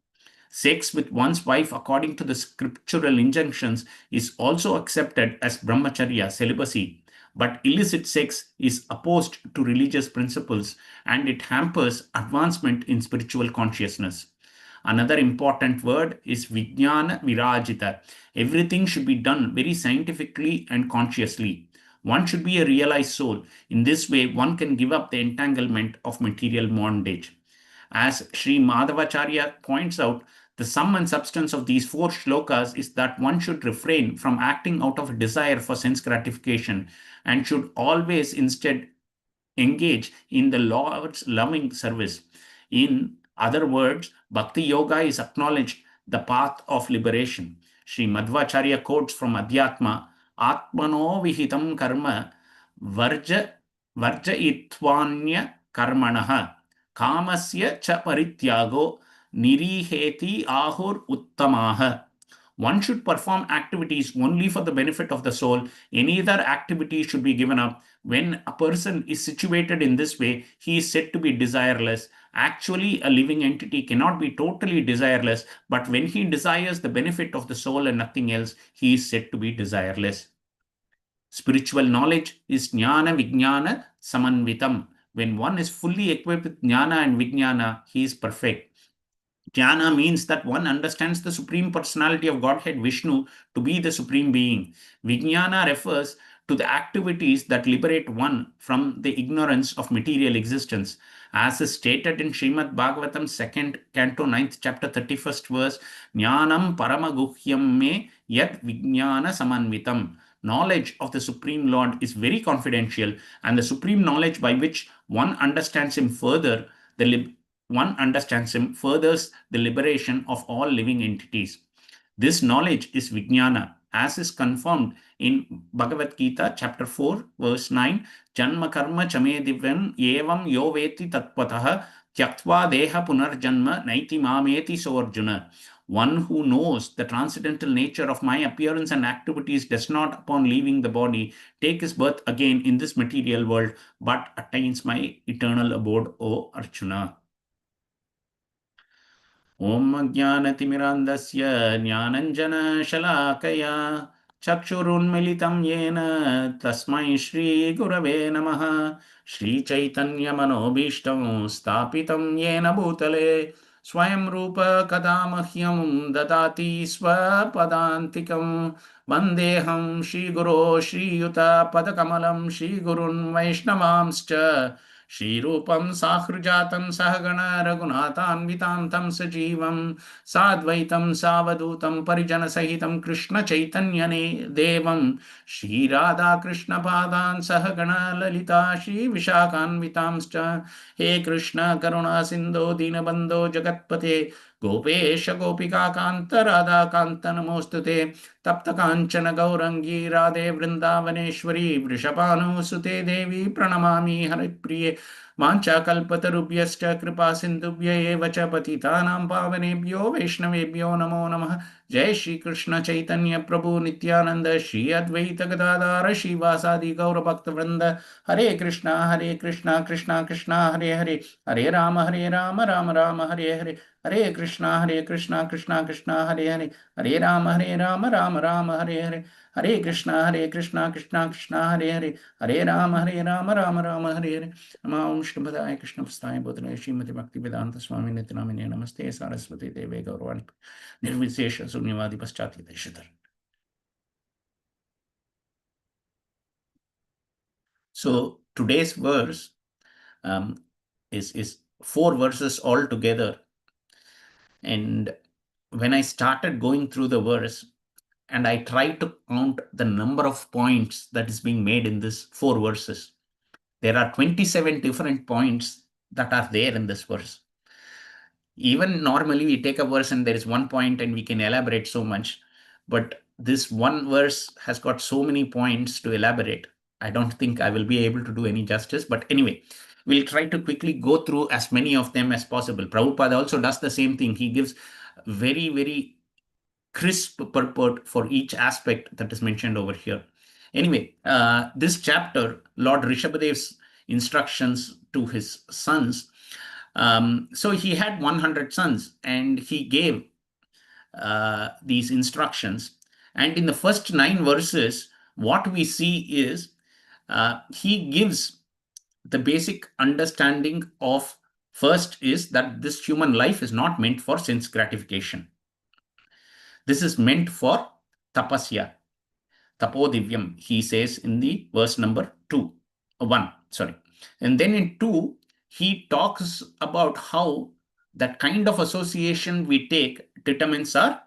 Sex with one's wife according to the scriptural injunctions is also accepted as brahmacharya, celibacy. But illicit sex is opposed to religious principles and it hampers advancement in spiritual consciousness. Another important word is Vijnana Virajita. Everything should be done very scientifically and consciously. One should be a realized soul. In this way, one can give up the entanglement of material bondage. As Sri Madhavacharya points out, the sum and substance of these 4 shlokas is that one should refrain from acting out of a desire for sense gratification and should always instead engage in the Lord's loving service. In other words, Bhakti Yoga is acknowledged the path of liberation. Sri Madhvacharya quotes from Adhyatma, Atmano vihitam karma varjayitvanya karmanaha kamasya cha parityago niriheti ahur uttamaha. One should perform activities only for the benefit of the soul. Any other activity should be given up. When a person is situated in this way, he is said to be desireless. Actually, a living entity cannot be totally desireless, but when he desires the benefit of the soul and nothing else, he is said to be desireless. Spiritual knowledge is jnana vijnana samanvitam. When one is fully equipped with jnana and vijnana, he is perfect. Jnana means that one understands the Supreme Personality of Godhead Vishnu to be the Supreme Being. Vijnana refers to the activities that liberate one from the ignorance of material existence. As is stated in Śrīmad-Bhāgavatam 2nd Canto 9th chapter 31st verse, Jnanam paramaguhyam me yat vijnana samanvitam. Knowledge of the Supreme Lord is very confidential, and the supreme knowledge by which one understands him furthers the liberation of all living entities. This knowledge is Vijnana, as is confirmed in Bhagavad Gita chapter 4 verse 9, Janma karma chame divyan evam yo veti tatpataha Tyaktva deha punarjanma naiti mameti soarjuna. One who knows the transcendental nature of my appearance and activities does not, upon leaving the body, take his birth again in this material world, but attains my eternal abode, O Arjuna. Om Jnanatimirandasya Jnananjana Shalakaya Chakshurunmilitam Yena Tasmai Shri Gurave Namaha Shri Chaitanya Manobhishtam Stapitam Yena Bhutale Swayam Rupa Kadamahyam Dadati Swapadantikam Vandeham Shri Guru Shri Yuta Padakamalam Shri Gurun Vaishnavamscha Shri Rupam Sahrujatam Sahagana Raghunathanvitam Tam Sajivam Sadvaitam Savadutam Parijana Sahitam Krishna Chaitanyane Devam Shri Radha Krishna Padan Sahagana Lalita Shri Vishakhanvitamscha He Krishna Karuna Sindho Dinabandho Jagatpate Gopesha Gopika Kanta Radha Kanta Namostute Tapta Kanchana Gaurangi Radhe Vrindavaneshwari Vrishabhanu Sute Devi Pranamami Haripriye Vancha Kalpatarubhyascha Kripa Sindhubhya Eva Cha Patitanam Pavanebhyo Vaishnavebhyo Namo Namah Jai Shri Krishna Chaitanya Prabhu Nityananda Shri Advaita Gadadara Shivasadi Gaura Bhakta Vrinda Hare Krishna Krishna Krishna Hare Hare Hare Rama Rama Rama Hare Hare Hare Krishna Krishna Krishna Hare Hare Hare Rama Rama Hare Hare Hare Krishna Krishna Krishna Hare Hare Hare Rama Rama Hare Hare Namo Vishnu Krishna Prasthaya Bodhane Śrīmad-Bhāgavatam Swami Nityanamine Namaste Saraswati Deve Gaurvani Nirvishesha Sunyavadi Paschati Deshadhar. So today's verse is 4 verses all together. And when I started going through the verse and I tried to count the number of points that is being made in this 4 verses, there are 27 different points that are there in this verse. Even normally we take a verse and there is 1 point and we can elaborate so much, but this one verse has got so many points to elaborate. I don't think I will be able to do any justice, but anyway, we'll try to quickly go through as many of them as possible. Prabhupada also does the same thing. He gives very, very crisp purport for each aspect that is mentioned over here. Anyway, this chapter, Lord Rishabhadev's instructions to his sons. So he had 100 sons and he gave these instructions. And in the first 9 verses, what we see is he gives the basic understanding of, first is that this human life is not meant for sense gratification. This is meant for tapasya, tapodivyam, he says in the verse number 1. And then in 2, he talks about how that kind of association we take determines our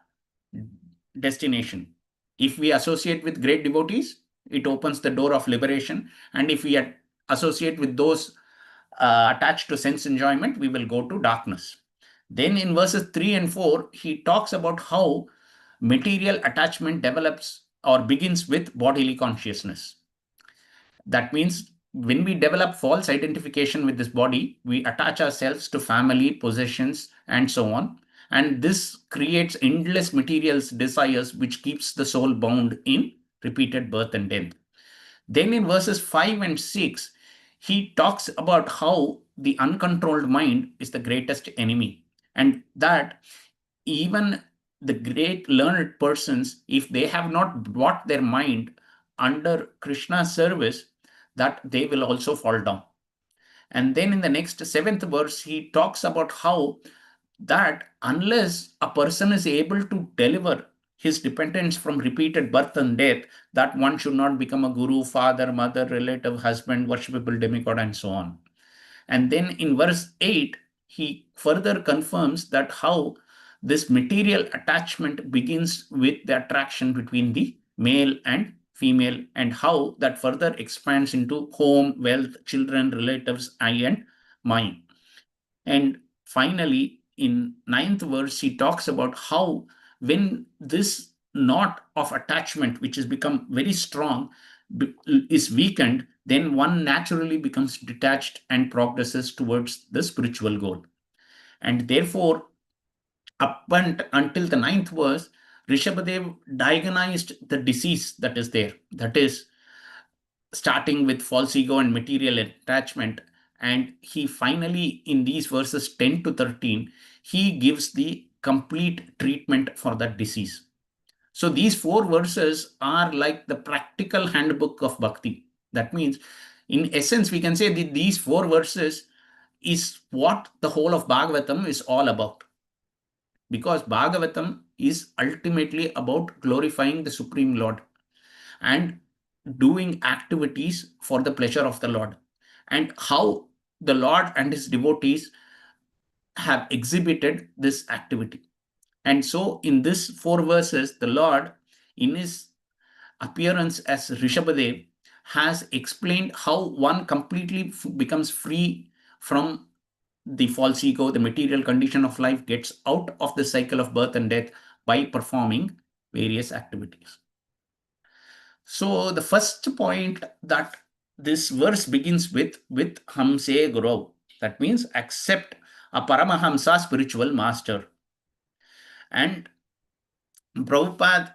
destination. If we associate with great devotees, it opens the door of liberation. And if we associate with those attached to sense enjoyment, we will go to darkness. Then in verses 3 and 4, he talks about how material attachment develops or begins with bodily consciousness. That means when we develop false identification with this body, we attach ourselves to family, possessions, and so on. And this creates endless material desires, which keeps the soul bound in repeated birth and death. Then in verses 5 and 6, he talks about how the uncontrolled mind is the greatest enemy, and that even the great learned persons, if they have not brought their mind under Krishna's service, that they will also fall down. And then in the next 7th verse, he talks about how that unless a person is able to deliver his dependence from repeated birth and death, that one should not become a guru, father, mother, relative, husband, worshipable demigod, and so on. And then in verse 8, he further confirms that how this material attachment begins with the attraction between the male and female, and how that further expands into home, wealth, children, relatives, I and mine. And finally, in 9th verse, he talks about how when this knot of attachment, which has become very strong, is weakened, then one naturally becomes detached and progresses towards the spiritual goal. And therefore, until the 9th verse, Rishabhadev diagnosed the disease that is there. That is, starting with false ego and material attachment. And he finally, in these verses 10 to 13, he gives the complete treatment for that disease. So these 4 verses are like the practical handbook of bhakti. That means, in essence, we can say that these 4 verses is what the whole of Bhagavatam is all about. Because Bhagavatam is ultimately about glorifying the Supreme Lord and doing activities for the pleasure of the Lord, and how the Lord and his devotees have exhibited this activity. And so in this 4 verses, the Lord, in his appearance as Rishabhadev, has explained how one completely becomes free from the false ego, the material condition of life, gets out of the cycle of birth and death by performing various activities. So the first point that this verse begins with Hamse Guru. That means accept a Paramahamsa spiritual master. And Prabhupada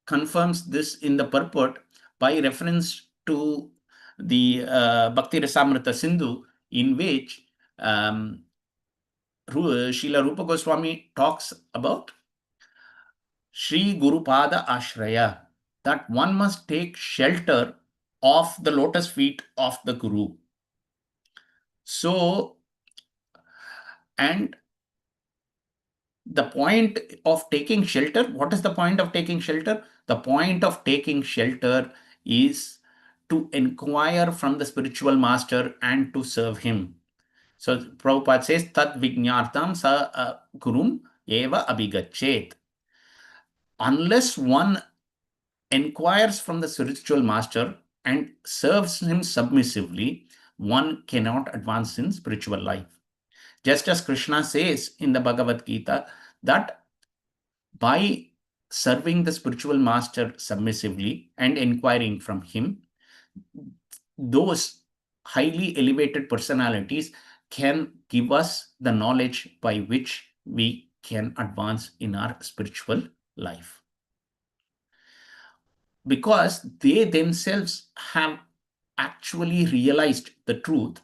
confirms this in the purport by reference to the Bhakti Rasamrita Sindhu, in which Srila Rupa Goswami talks about Shri Guru Pada Ashraya, that one must take shelter of the lotus feet of the Guru. So, and the point of taking shelter, what is the point of taking shelter? The point of taking shelter is to inquire from the spiritual master and to serve him. So Prabhupada says, Tat Vijñartam sa Gurum eva abhigachet. Unless one inquires from the spiritual master and serves him submissively, one cannot advance in spiritual life. Just as Krishna says in the Bhagavad Gita that by serving the spiritual master submissively and inquiring from him, those highly elevated personalities can give us the knowledge by which we can advance in our spiritual life. Because they themselves have actually realized the truth,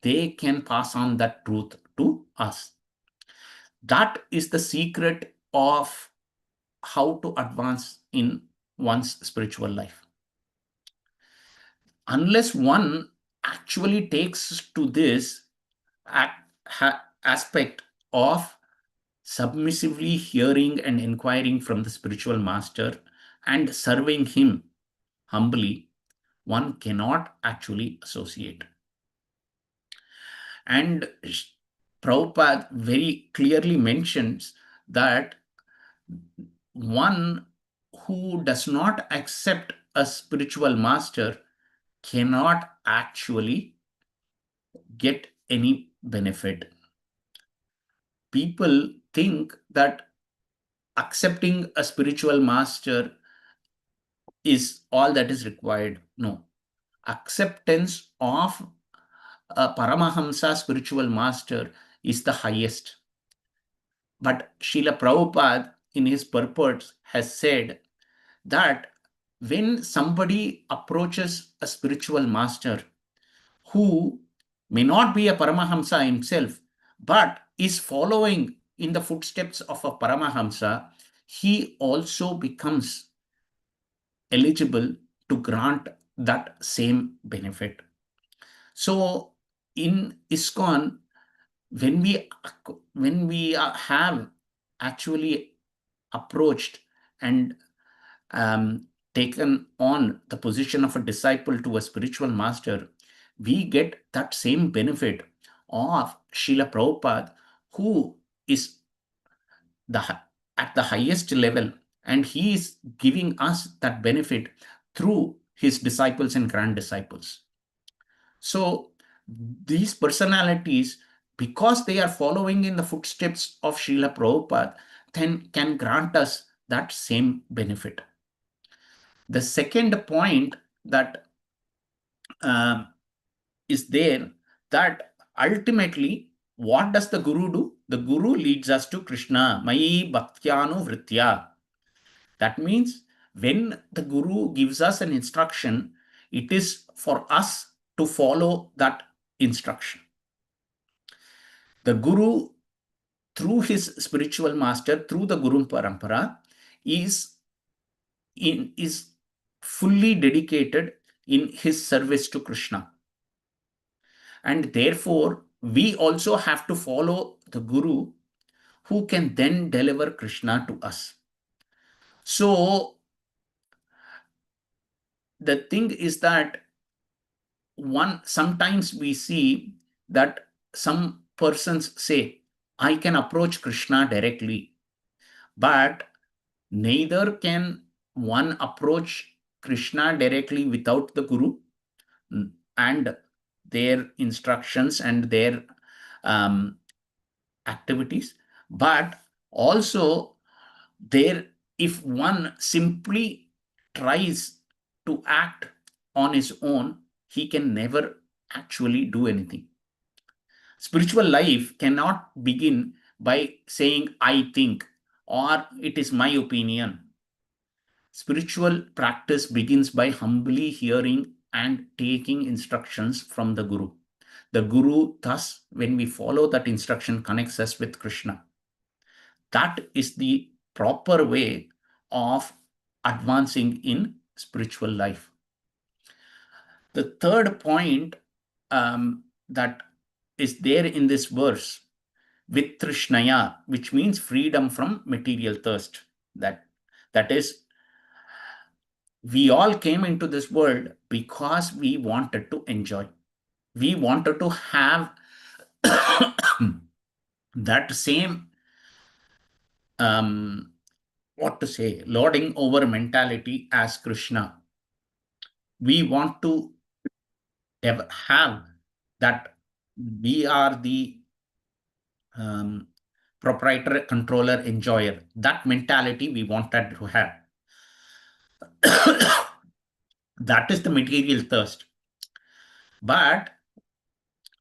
they can pass on that truth to us. That is the secret of how to advance in one's spiritual life. Unless one actually takes to this aspect of submissively hearing and inquiring from the spiritual master and serving him humbly, one cannot actually associate. And Prabhupada very clearly mentions that one who does not accept a spiritual master cannot actually get any benefit. People think that accepting a spiritual master is all that is required. No. Acceptance of a Paramahamsa spiritual master is the highest. But Srila Prabhupada in his purports has said that when somebody approaches a spiritual master who may not be a Paramahamsa himself, but is following in the footsteps of a Paramahamsa, he also becomes eligible to grant that same benefit. So in ISKCON, when we have actually approached and taken on the position of a disciple to a spiritual master, we get that same benefit of Srila Prabhupada, who is at the highest level, and he is giving us that benefit through his disciples and grand disciples. So these personalities, because they are following in the footsteps of Srila Prabhupada, then can grant us that same benefit. The second point that is there, that ultimately, what does the Guru do? The Guru leads us to Krishna, Mayi Bhaktyanu Vritya. That means when the Guru gives us an instruction, it is for us to follow that instruction. The Guru, through his spiritual master, through the Guru Parampara, is fully dedicated in his service to Krishna. And therefore, we also have to follow the Guru, who can then deliver Krishna to us. So, the thing is that sometimes we see that some persons say, I can approach Krishna directly, but neither can one approach Krishna directly without the Guru and their instructions and their activities, but also if one simply tries to act on his own, he can never actually do anything. Spiritual life cannot begin by saying, I think, or it is my opinion. Spiritual practice begins by humbly hearing and taking instructions from the Guru. The Guru, thus, when we follow that instruction, connects us with Krishna. That is the proper way of advancing in spiritual life. The third point that is there in this verse, Vitrishnaya, which means freedom from material thirst. That is, we all came into this world because we wanted to enjoy. We wanted to have that same, lording over mentality as Krishna. We want to have that we are the proprietor, controller, enjoyer. That mentality we wanted to have. That is the material thirst. But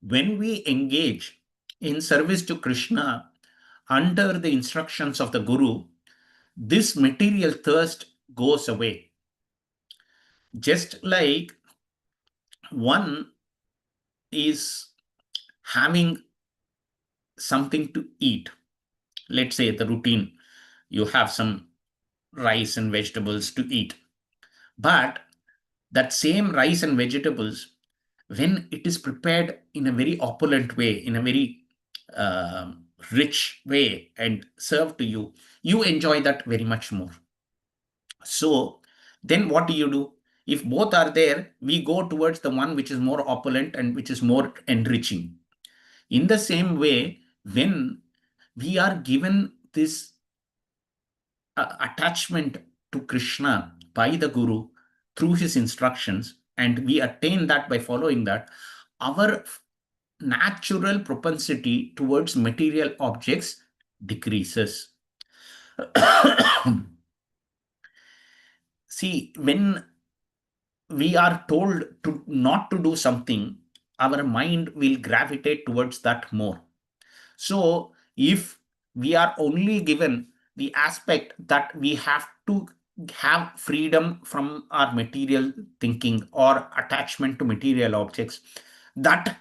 when we engage in service to Krishna under the instructions of the Guru, this material thirst goes away. Just like one is having something to eat. Let's say the routine, you have some rice and vegetables to eat. But that same rice and vegetables, when it is prepared in a very opulent way, in a very rich way and served to you, you enjoy that very much more. So then what do? If both are there, we go towards the one which is more opulent and which is more enriching. In the same way, when we are given this attachment to Krishna by the Guru through his instructions, and we attain that by following that, our natural propensity towards material objects decreases. See, when we are told to not to do something, our mind will gravitate towards that more. So if we are only given the aspect that we have to have freedom from our material thinking or attachment to material objects, that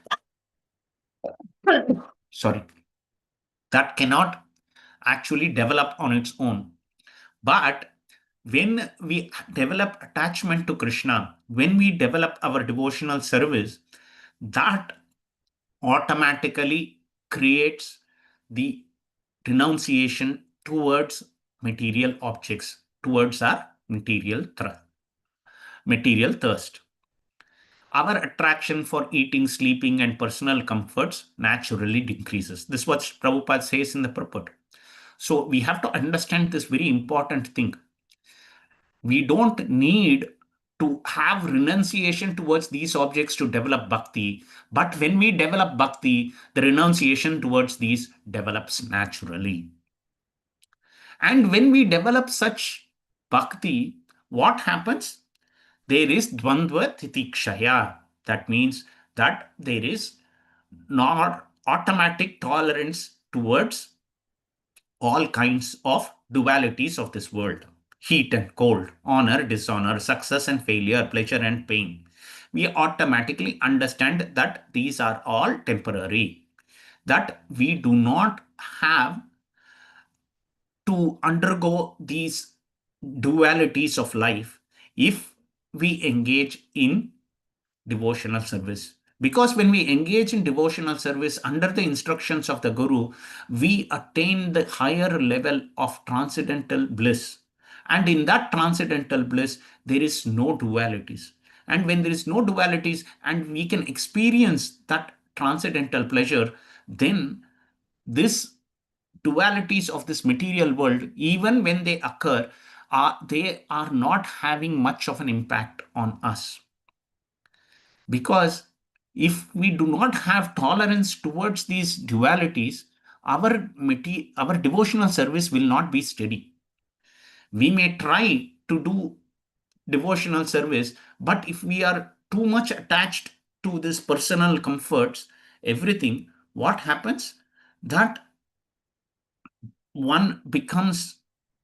cannot actually develop on its own. But when we develop attachment to Krishna, when we develop our devotional service, that automatically creates the renunciation towards material objects, towards our material thirst. Our attraction for eating, sleeping, and personal comforts naturally decreases. This is what Prabhupada says in the purport. So we have to understand this very important thing. We don't need to have renunciation towards these objects to develop bhakti. But when we develop bhakti, the renunciation towards these develops naturally. And when we develop such bhakti, what happens? There is dvandva titikshaya. That means that there is not automatic tolerance towards all kinds of dualities of this world: heat and cold, honor, dishonor, success and failure, pleasure and pain. We automatically understand that these are all temporary, that we do not have to undergo these dualities of life if we engage in devotional service. Because when we engage in devotional service under the instructions of the Guru, we attain the higher level of transcendental bliss. And in that transcendental bliss, there is no dualities. And when there is no dualities and we can experience that transcendental pleasure, then this dualities of this material world, even when they occur, they are not having much of an impact on us. Because if we do not have tolerance towards these dualities, our devotional service will not be steady. We may try to do devotional service, but if we are too much attached to this personal comforts, everything, what happens? That one becomes,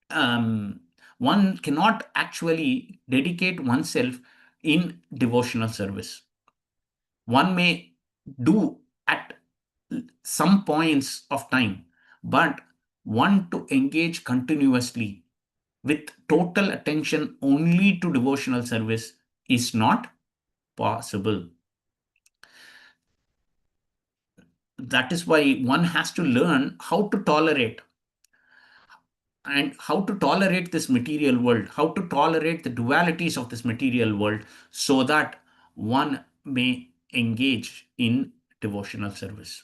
one cannot actually dedicate oneself in devotional service. One may do at some points of time, but one to engage continuously with total attention only to devotional service is not possible. That is why one has to learn how to tolerate, and how to tolerate this material world, how to tolerate the dualities of this material world, so that one may engage in devotional service.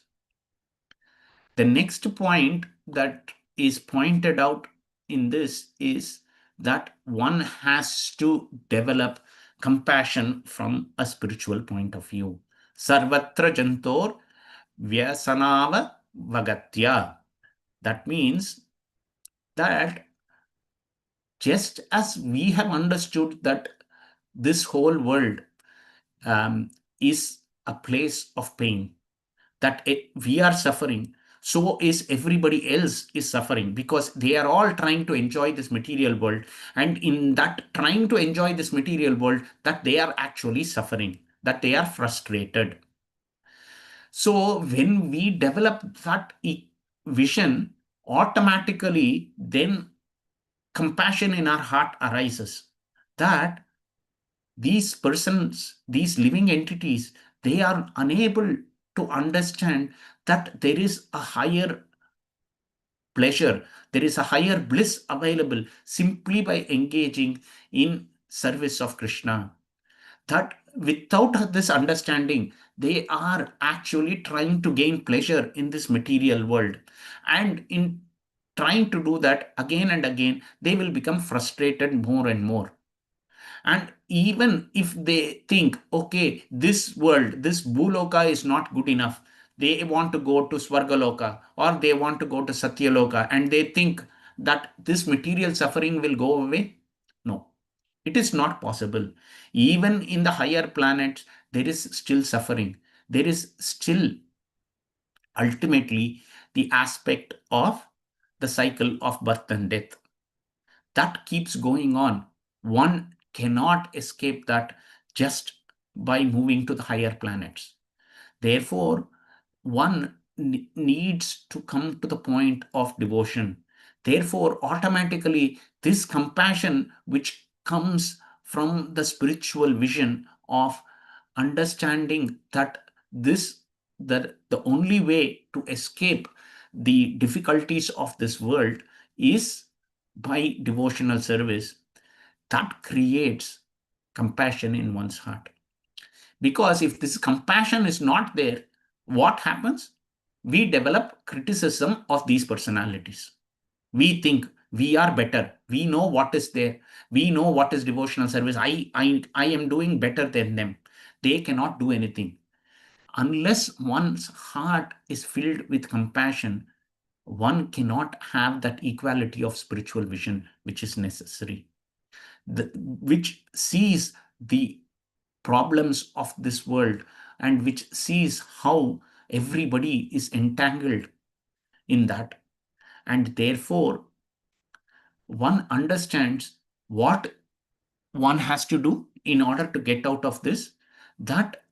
The next point that is pointed out in this is that one has to develop compassion from a spiritual point of view. Sarvatra jantor vyasanava vagatya. That means that just as we have understood that this whole world is a place of pain, that we are suffering, so is everybody else is suffering, because they are all trying to enjoy this material world. And in that trying to enjoy this material world, that they are actually suffering, that they are frustrated. So when we develop that vision, automatically then compassion in our heart arises, that these persons, these living entities, they are unable to understand that there is a higher pleasure, there is a higher bliss available simply by engaging in service of Krishna. That without this understanding, they are actually trying to gain pleasure in this material world. And in trying to do that again and again, they will become frustrated more and more. And even if they think, okay, this world, this Bhuloka is not good enough, they want to go to Swargaloka or they want to go to Satyaloka, and they think that this material suffering will go away. No, it is not possible. Even in the higher planets, there is still suffering. There is still ultimately the aspect of the cycle of birth and death. That keeps going on. One cannot escape that just by moving to the higher planets. Therefore, one needs to come to the point of devotion. Therefore, automatically, this compassion which comes from the spiritual vision of understanding that the only way to escape the difficulties of this world is by devotional service, that creates compassion in one's heart. Because if this compassion is not there, what happens? We develop criticism of these personalities. We think we are better. We know what is there. We know what is devotional service. I am doing better than them. They cannot do anything. Unless one's heart is filled with compassion, one cannot have that equality of spiritual vision which is necessary, which sees the problems of this world and which sees how everybody is entangled in that. And therefore, one understands what one has to do in order to get out of this, that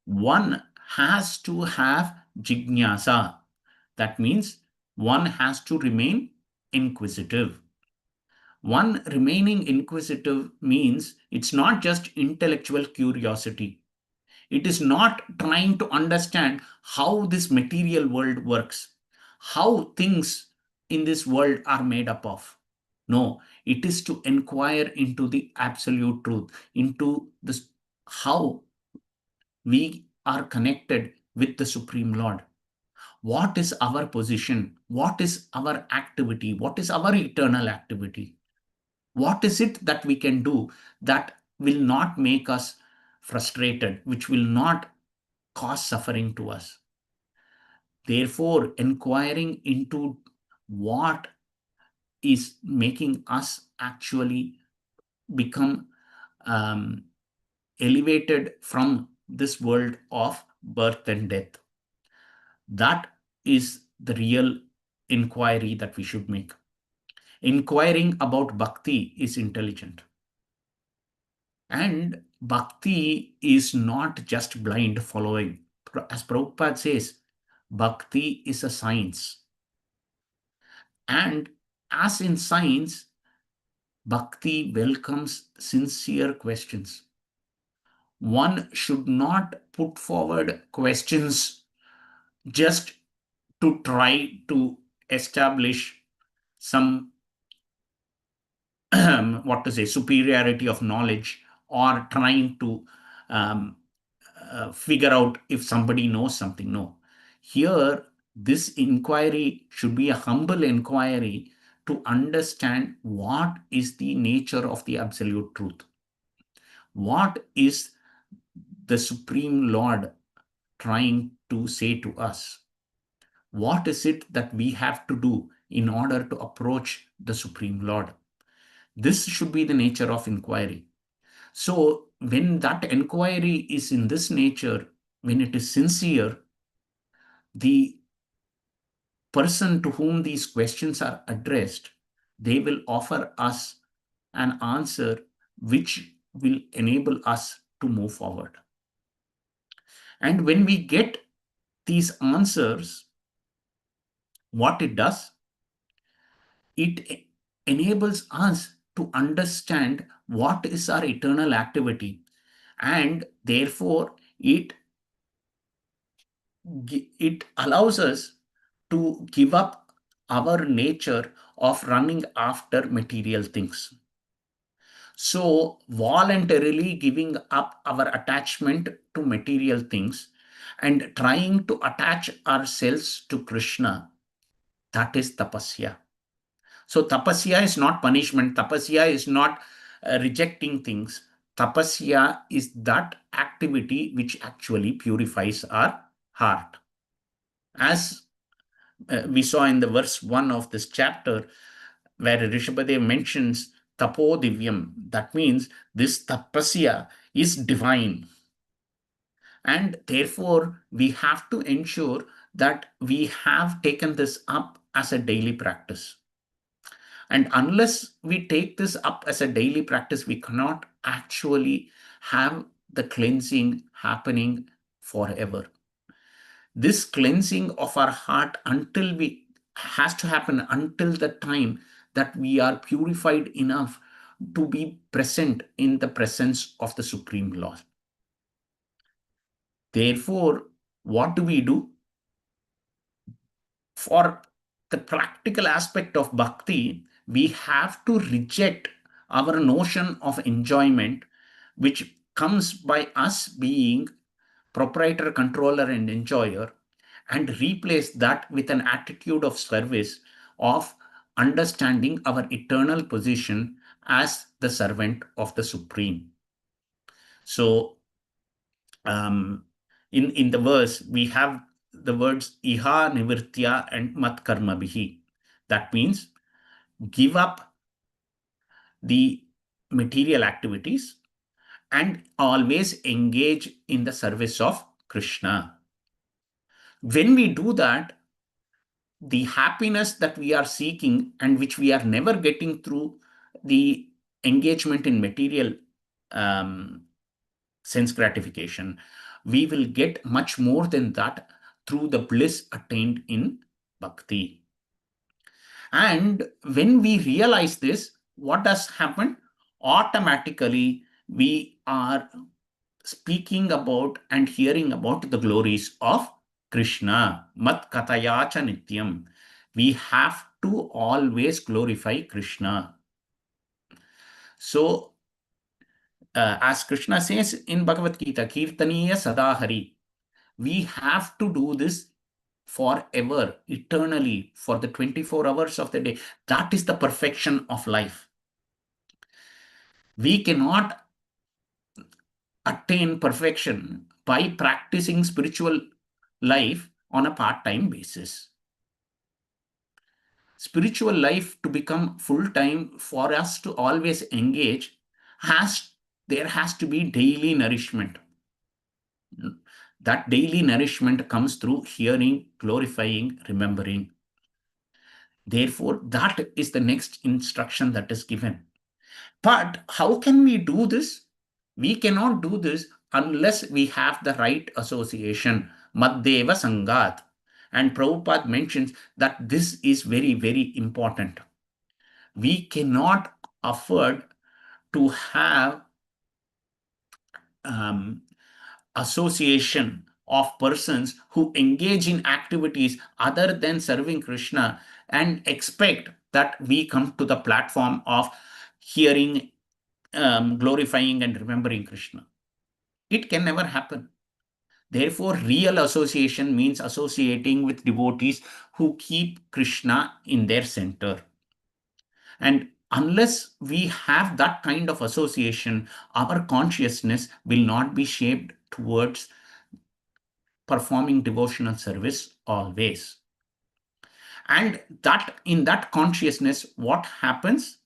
one has to have jignasa. That means one has to remain inquisitive. One remaining inquisitive means it's not just intellectual curiosity. It is not trying to understand how this material world works, how things in this world are made up of. No, it is to inquire into the absolute truth, into this, how we are connected with the Supreme Lord. What is our position? What is our activity? What is our eternal activity? What is it that we can do that will not make us frustrated, which will not cause suffering to us? Therefore, inquiring into what is making us actually become elevated from this world of birth and death. That is the real inquiry that we should make. Inquiring about bhakti is intelligent. And bhakti is not just blind following. As Prabhupada says, bhakti is a science. And as in science, bhakti welcomes sincere questions. One should not put forward questions just to try to establish some superiority of knowledge, or trying to figure out if somebody knows something. No. Here, this inquiry should be a humble inquiry to understand what is the nature of the absolute truth. What is the Supreme Lord trying to say to us? What is it that we have to do in order to approach the Supreme Lord? This should be the nature of inquiry. So when that inquiry is in this nature, when it is sincere, the person to whom these questions are addressed, they will offer us an answer which will enable us to move forward. And when we get these answers, what it does, it enables us to understand what is our eternal activity, and therefore it allows us to give up our nature of running after material things. So voluntarily giving up our attachment to material things and trying to attach ourselves to Krishna, that is tapasya. So tapasya is not punishment. Tapasya is not rejecting things. Tapasya is that activity which actually purifies our heart. As we saw in the verse 1 of this chapter, where Rishabhadev mentions tapo divyam, that means this tapasya is divine. And therefore, we have to ensure that we have taken this up as a daily practice. And unless we take this up as a daily practice, we cannot actually have the cleansing happening forever. This cleansing of our heart has to happen until the time that we are purified enough to be present in the presence of the Supreme Lord. Therefore, what do? For the practical aspect of bhakti, we have to reject our notion of enjoyment, which comes by us being proprietor, controller, and enjoyer, and replace that with an attitude of service, of understanding our eternal position as the servant of the Supreme. So, in the verse, we have the words iha nivritya and mat karma bihi. That means give up the material activities and always engage in the service of Krishna. When we do that, the happiness that we are seeking and which we are never getting through the engagement in material sense gratification, we will get much more than that through the bliss attained in bhakti. And when we realize this, what does happen? Automatically, we are speaking about and hearing about the glories of Krishna. Mat katayacha nityam. We have to always glorify Krishna. So, as Krishna says in Bhagavad Gita, Kirtaniya Sadahari, we have to do this forever, eternally, for the 24 hours of the day. That is the perfection of life. We cannot attain perfection by practicing spiritual life on a part-time basis. Spiritual life, to become full-time, for us to always engage, there has to be daily nourishment. That daily nourishment comes through hearing, glorifying, remembering. Therefore, that is the next instruction that is given. But how can we do this? We cannot do this unless we have the right association, Maddeva Sangat. And Prabhupada mentions that this is very, very important. We cannot afford to have association of persons who engage in activities other than serving Krishna and expect that we come to the platform of hearing, glorifying and remembering Krishna. It can never happen. Therefore, real association means associating with devotees who keep Krishna in their center. And unless we have that kind of association, our consciousness will not be shaped towards performing devotional service always. And that in that consciousness, what happens?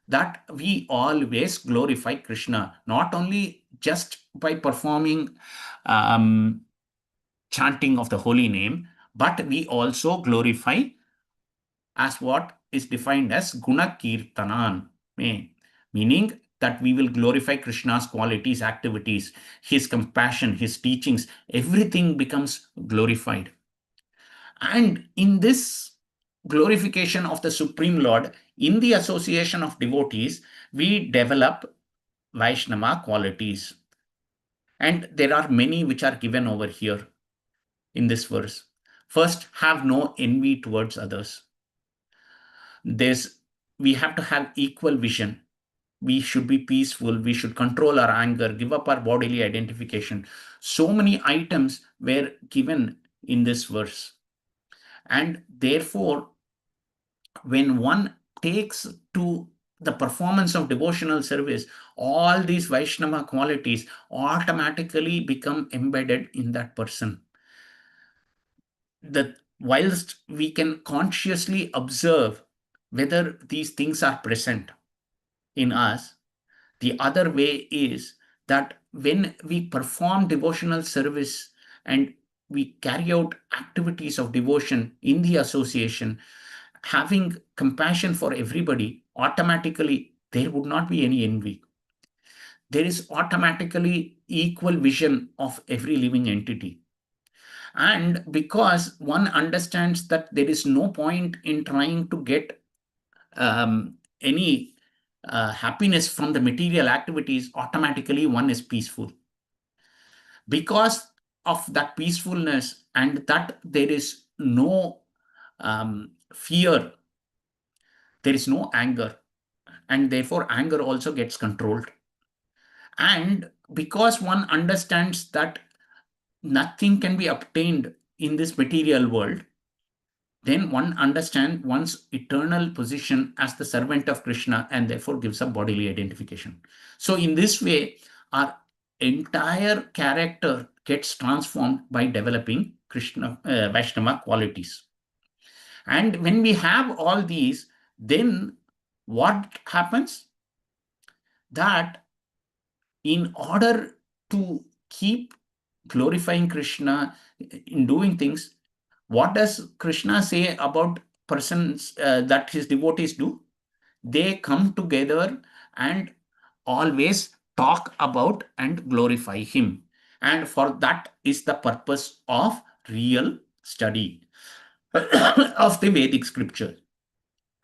That we always glorify Krishna, not only just by performing chanting of the holy name, but we also glorify as what is defined as guna kirtanan, meaning that we will glorify Krishna's qualities, activities, his compassion, his teachings, everything becomes glorified. And in this glorification of the Supreme Lord, in the association of devotees, we develop Vaishnava qualities. And there are many which are given over here in this verse. First, have no envy towards others. We have to have equal vision. We should be peaceful. We should control our anger, give up our bodily identification. So many items were given in this verse. And therefore, when one takes to the performance of devotional service, all these Vaishnava qualities automatically become embedded in that person. Whilst we can consciously observe whether these things are present in us, the other way is that when we perform devotional service and we carry out activities of devotion in the association, having compassion for everybody, automatically there would not be any envy. There is automatically equal vision of every living entity. And because one understands that there is no point in trying to get any happiness from the material activities, automatically one is peaceful. Because of that peacefulness and that there is no fear, there is no anger, and therefore anger also gets controlled. And because one understands that nothing can be obtained in this material world, then one understands one's eternal position as the servant of Krishna and therefore gives up bodily identification. So in this way, our entire character gets transformed by developing Krishna Vaishnava qualities. And when we have all these, then what happens? That in order to keep glorifying Krishna in doing things, what does Krishna say about persons that his devotees do? They come together and always talk about and glorify him. And for that is the purpose of real study of the Vedic scripture.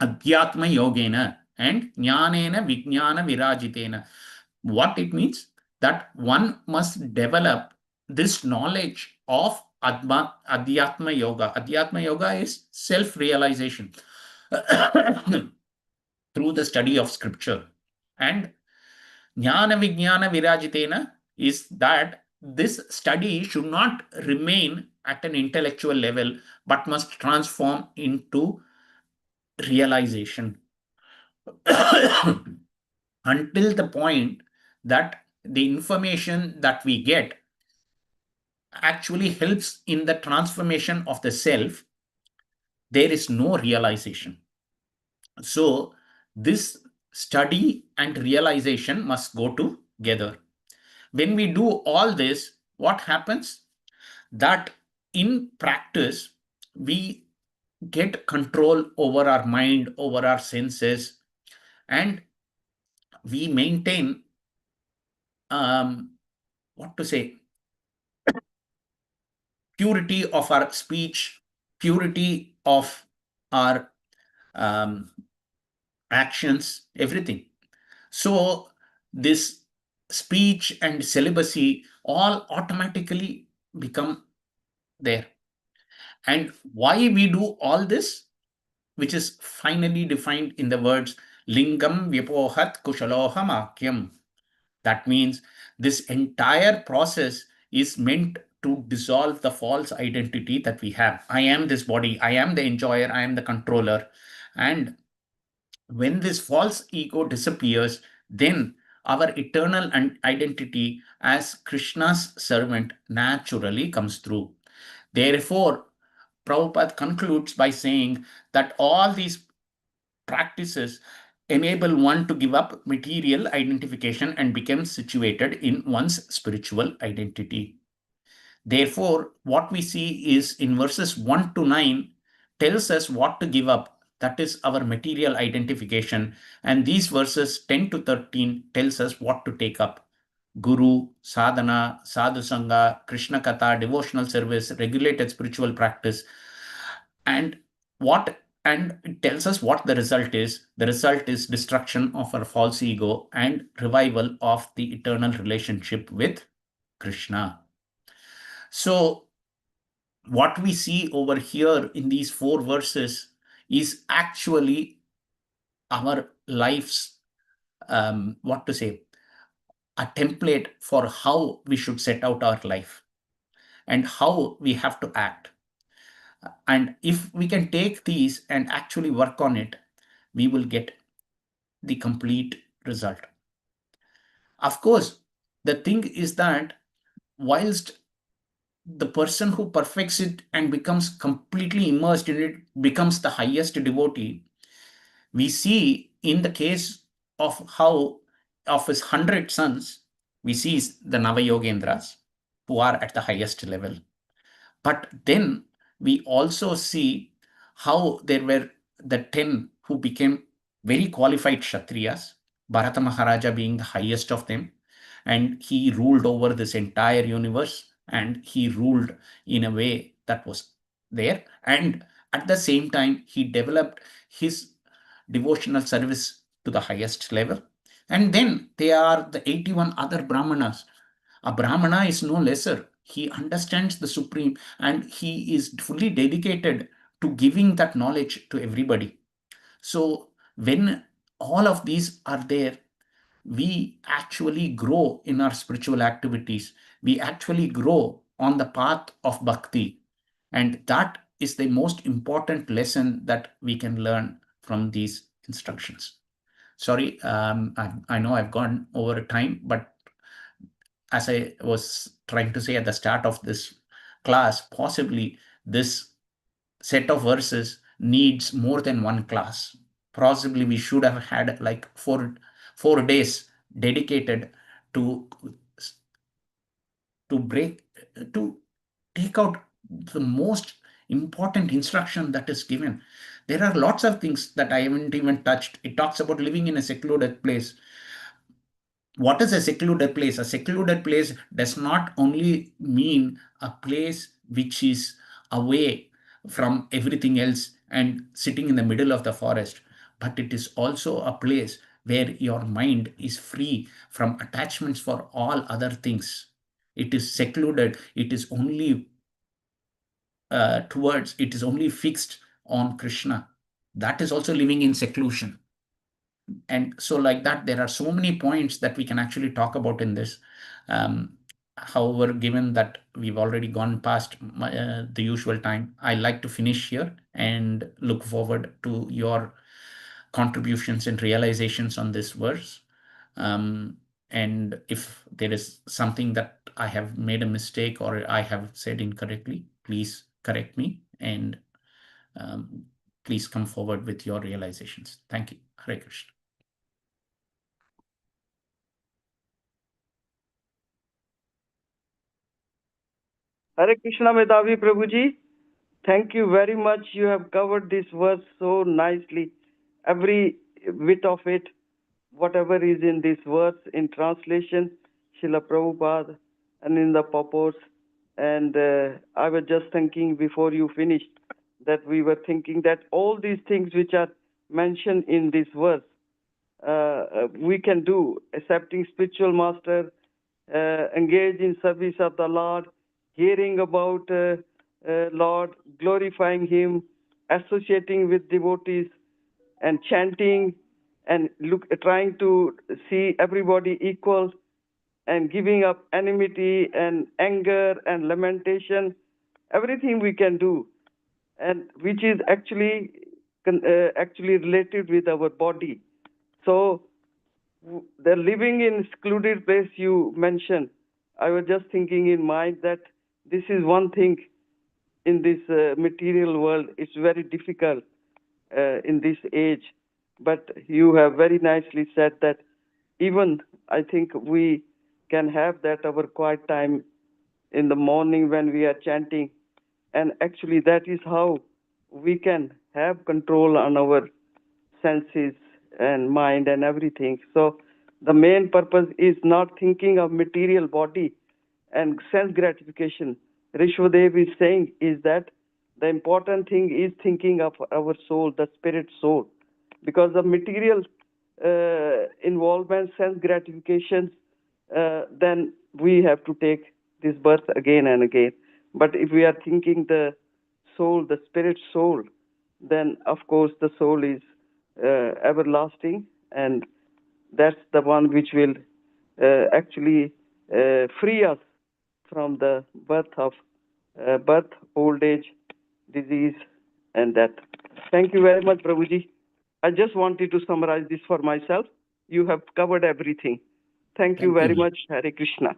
Adhyatma yogena and jnanena vijnana virajitena. What it means? That one must develop this knowledge of Adhyatma yoga. Adhyatma yoga is self-realization through the study of scripture. And jnana vijnana virajitena is that this study should not remain at an intellectual level, but must transform into realization until the point that the information that we get actually helps in the transformation of the self. There is no realization. So this study and realization must go together. When we do all this, what happens? That in practice, we get control over our mind, over our senses, and we maintain, purity of our speech, purity of our actions, everything. So this speech and celibacy all automatically become there. And why we do all this, which is finally defined in the words lingam vyapohat kushaloham akyam. That means this entire process is meant to dissolve the false identity that we have. I am this body, I am the enjoyer, I am the controller. And when this false ego disappears, then our eternal identity as Krishna's servant naturally comes through. Therefore, Prabhupada concludes by saying that all these practices enable one to give up material identification and become situated in one's spiritual identity. Therefore, what we see is in verses 1 to 9 tells us what to give up. That is our material identification. And these verses 10 to 13 tells us what to take up. Guru, sadhana, sadhu sangha, Krishna katha, devotional service, regulated spiritual practice. And it tells us what the result is. The result is destruction of our false ego and revival of the eternal relationship with Krishna. So what we see over here in these 4 verses is actually our life's, a template for how we should set out our life and how we have to act. And if we can take these and actually work on it, we will get the complete result. Of course, the thing is that whilst the person who perfects it and becomes completely immersed in it becomes the highest devotee, we see in the case of his 100 sons, we see the Navayogendras who are at the highest level. But then we also see how there were the 10 who became very qualified Kshatriyas, Bharata Maharaja being the highest of them, and he ruled over this entire universe, and he ruled in a way that was there. And at the same time, he developed his devotional service to the highest level. And then there are the 81 other Brahmanas. A Brahmana is no lesser. He understands the Supreme and he is fully dedicated to giving that knowledge to everybody. So when all of these are there, we actually grow in our spiritual activities. We actually grow on the path of bhakti. And that is the most important lesson that we can learn from these instructions. Sorry, I know I've gone over time, but as I was trying to say at the start of this class, possibly this set of verses needs more than one class. Possibly we should have had like four days dedicated to take out the most important instruction that is given. There are lots of things that I haven't even touched. It talks about living in a secluded place. What is a secluded place? A secluded place does not only mean a place which is away from everything else and sitting in the middle of the forest, but it is also a place where your mind is free from attachments for all other things. It is secluded. It is only it is only fixed on Krishna. That is also living in seclusion. And so like that, there are so many points that we can actually talk about in this. However, given that we've already gone past the usual time, I like to finish here and look forward to your contributions and realizations on this verse. And if there is something that I have made a mistake or I have said incorrectly, please correct me and please come forward with your realizations. Thank you. Hare Krishna. Hare Krishna, Medhavi Prabhuji. Thank you very much. You have covered this verse so nicely. Every bit of it, whatever is in this verse, in translation, Srila Prabhupada, and in the purport. And I was just thinking before you finished that we were thinking that all these things which are mentioned in this verse, we can do: accepting spiritual master, engage in service of the Lord, hearing about Lord, glorifying Him, associating with devotees, and chanting, and trying to see everybody equal, and giving up enmity and anger and lamentation. Everything we can do, and which is actually related with our body. So the living in secluded place you mentioned, I was just thinking in mind that this is one thing in this material world. It's very difficult in this age, but you have very nicely said that even I think we can have that our quiet time in the morning when we are chanting, and actually that is how we can have control on our senses and mind and everything. So the main purpose is not thinking of material body and sense gratification. Rishwadev is saying is that the important thing is thinking of our soul, the spirit soul, because the material involvement, sense gratifications, then we have to take this birth again and again. But if we are thinking the soul, the spirit soul, then of course the soul is everlasting, and that's the one which will actually free us from the birth, old age, disease, and death. Thank you very much, Prabhuji. I just wanted to summarize this for myself. You have covered everything. Thank you very much. Hare Krishna.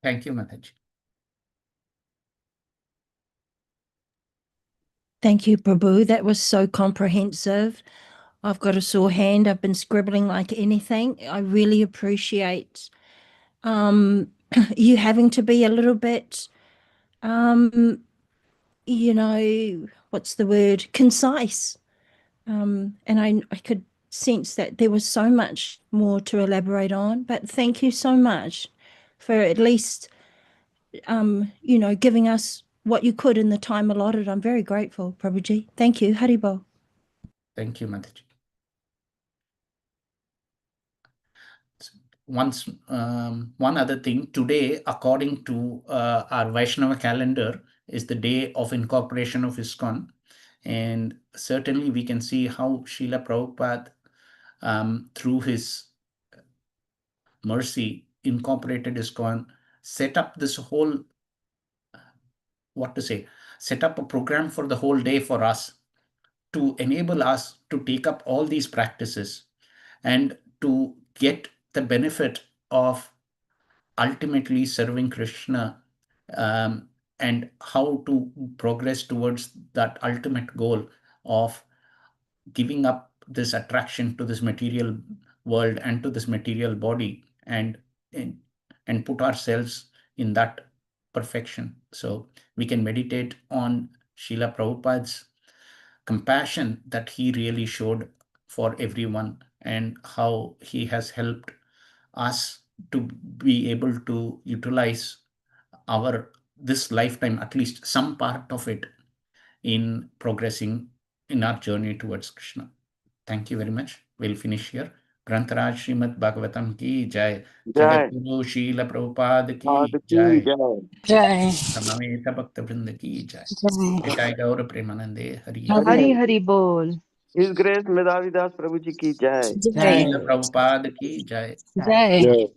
Thank you, Mataji. Thank you, Prabhu. That was so comprehensive. I've got a sore hand. I've been scribbling like anything. I really appreciate you having to be a little bit, you know, what's the word? Concise. And I could sense that there was so much more to elaborate on. But thank you so much for at least, you know, giving us what you could in the time allotted. I'm very grateful, Prabhuji. Thank you. Haribol. Thank you, Mataji. One other thing, today, according to our Vaishnava calendar, is the day of incorporation of ISKCON. And certainly we can see how Srila Prabhupada, through his mercy, incorporated ISKCON, set up this whole, set up a program for the whole day for us to enable us to take up all these practices and to get the benefit of ultimately serving Krishna, and how to progress towards that ultimate goal of giving up this attraction to this material world and to this material body and put ourselves in that perfection. So we can meditate on Srila Prabhupada's compassion that he really showed for everyone, and how he has helped us to be able to utilize this lifetime, at least some part of it, in progressing in our journey towards Krishna. Thank you very much. We'll finish here. Grantaraj Śrīmad-Bhāgavatam ki jai. Jagat Guru Srila Prabhupada ki jai. Jai. Samaveta Bhakta Vrinda ki jai. Jai. Jai Gaura Premanande Hari. Hari Hari Bol. His Grace Medhavi Das Prabhu ji ki jai. Jai. Srila Prabhupada ki jai. Jai.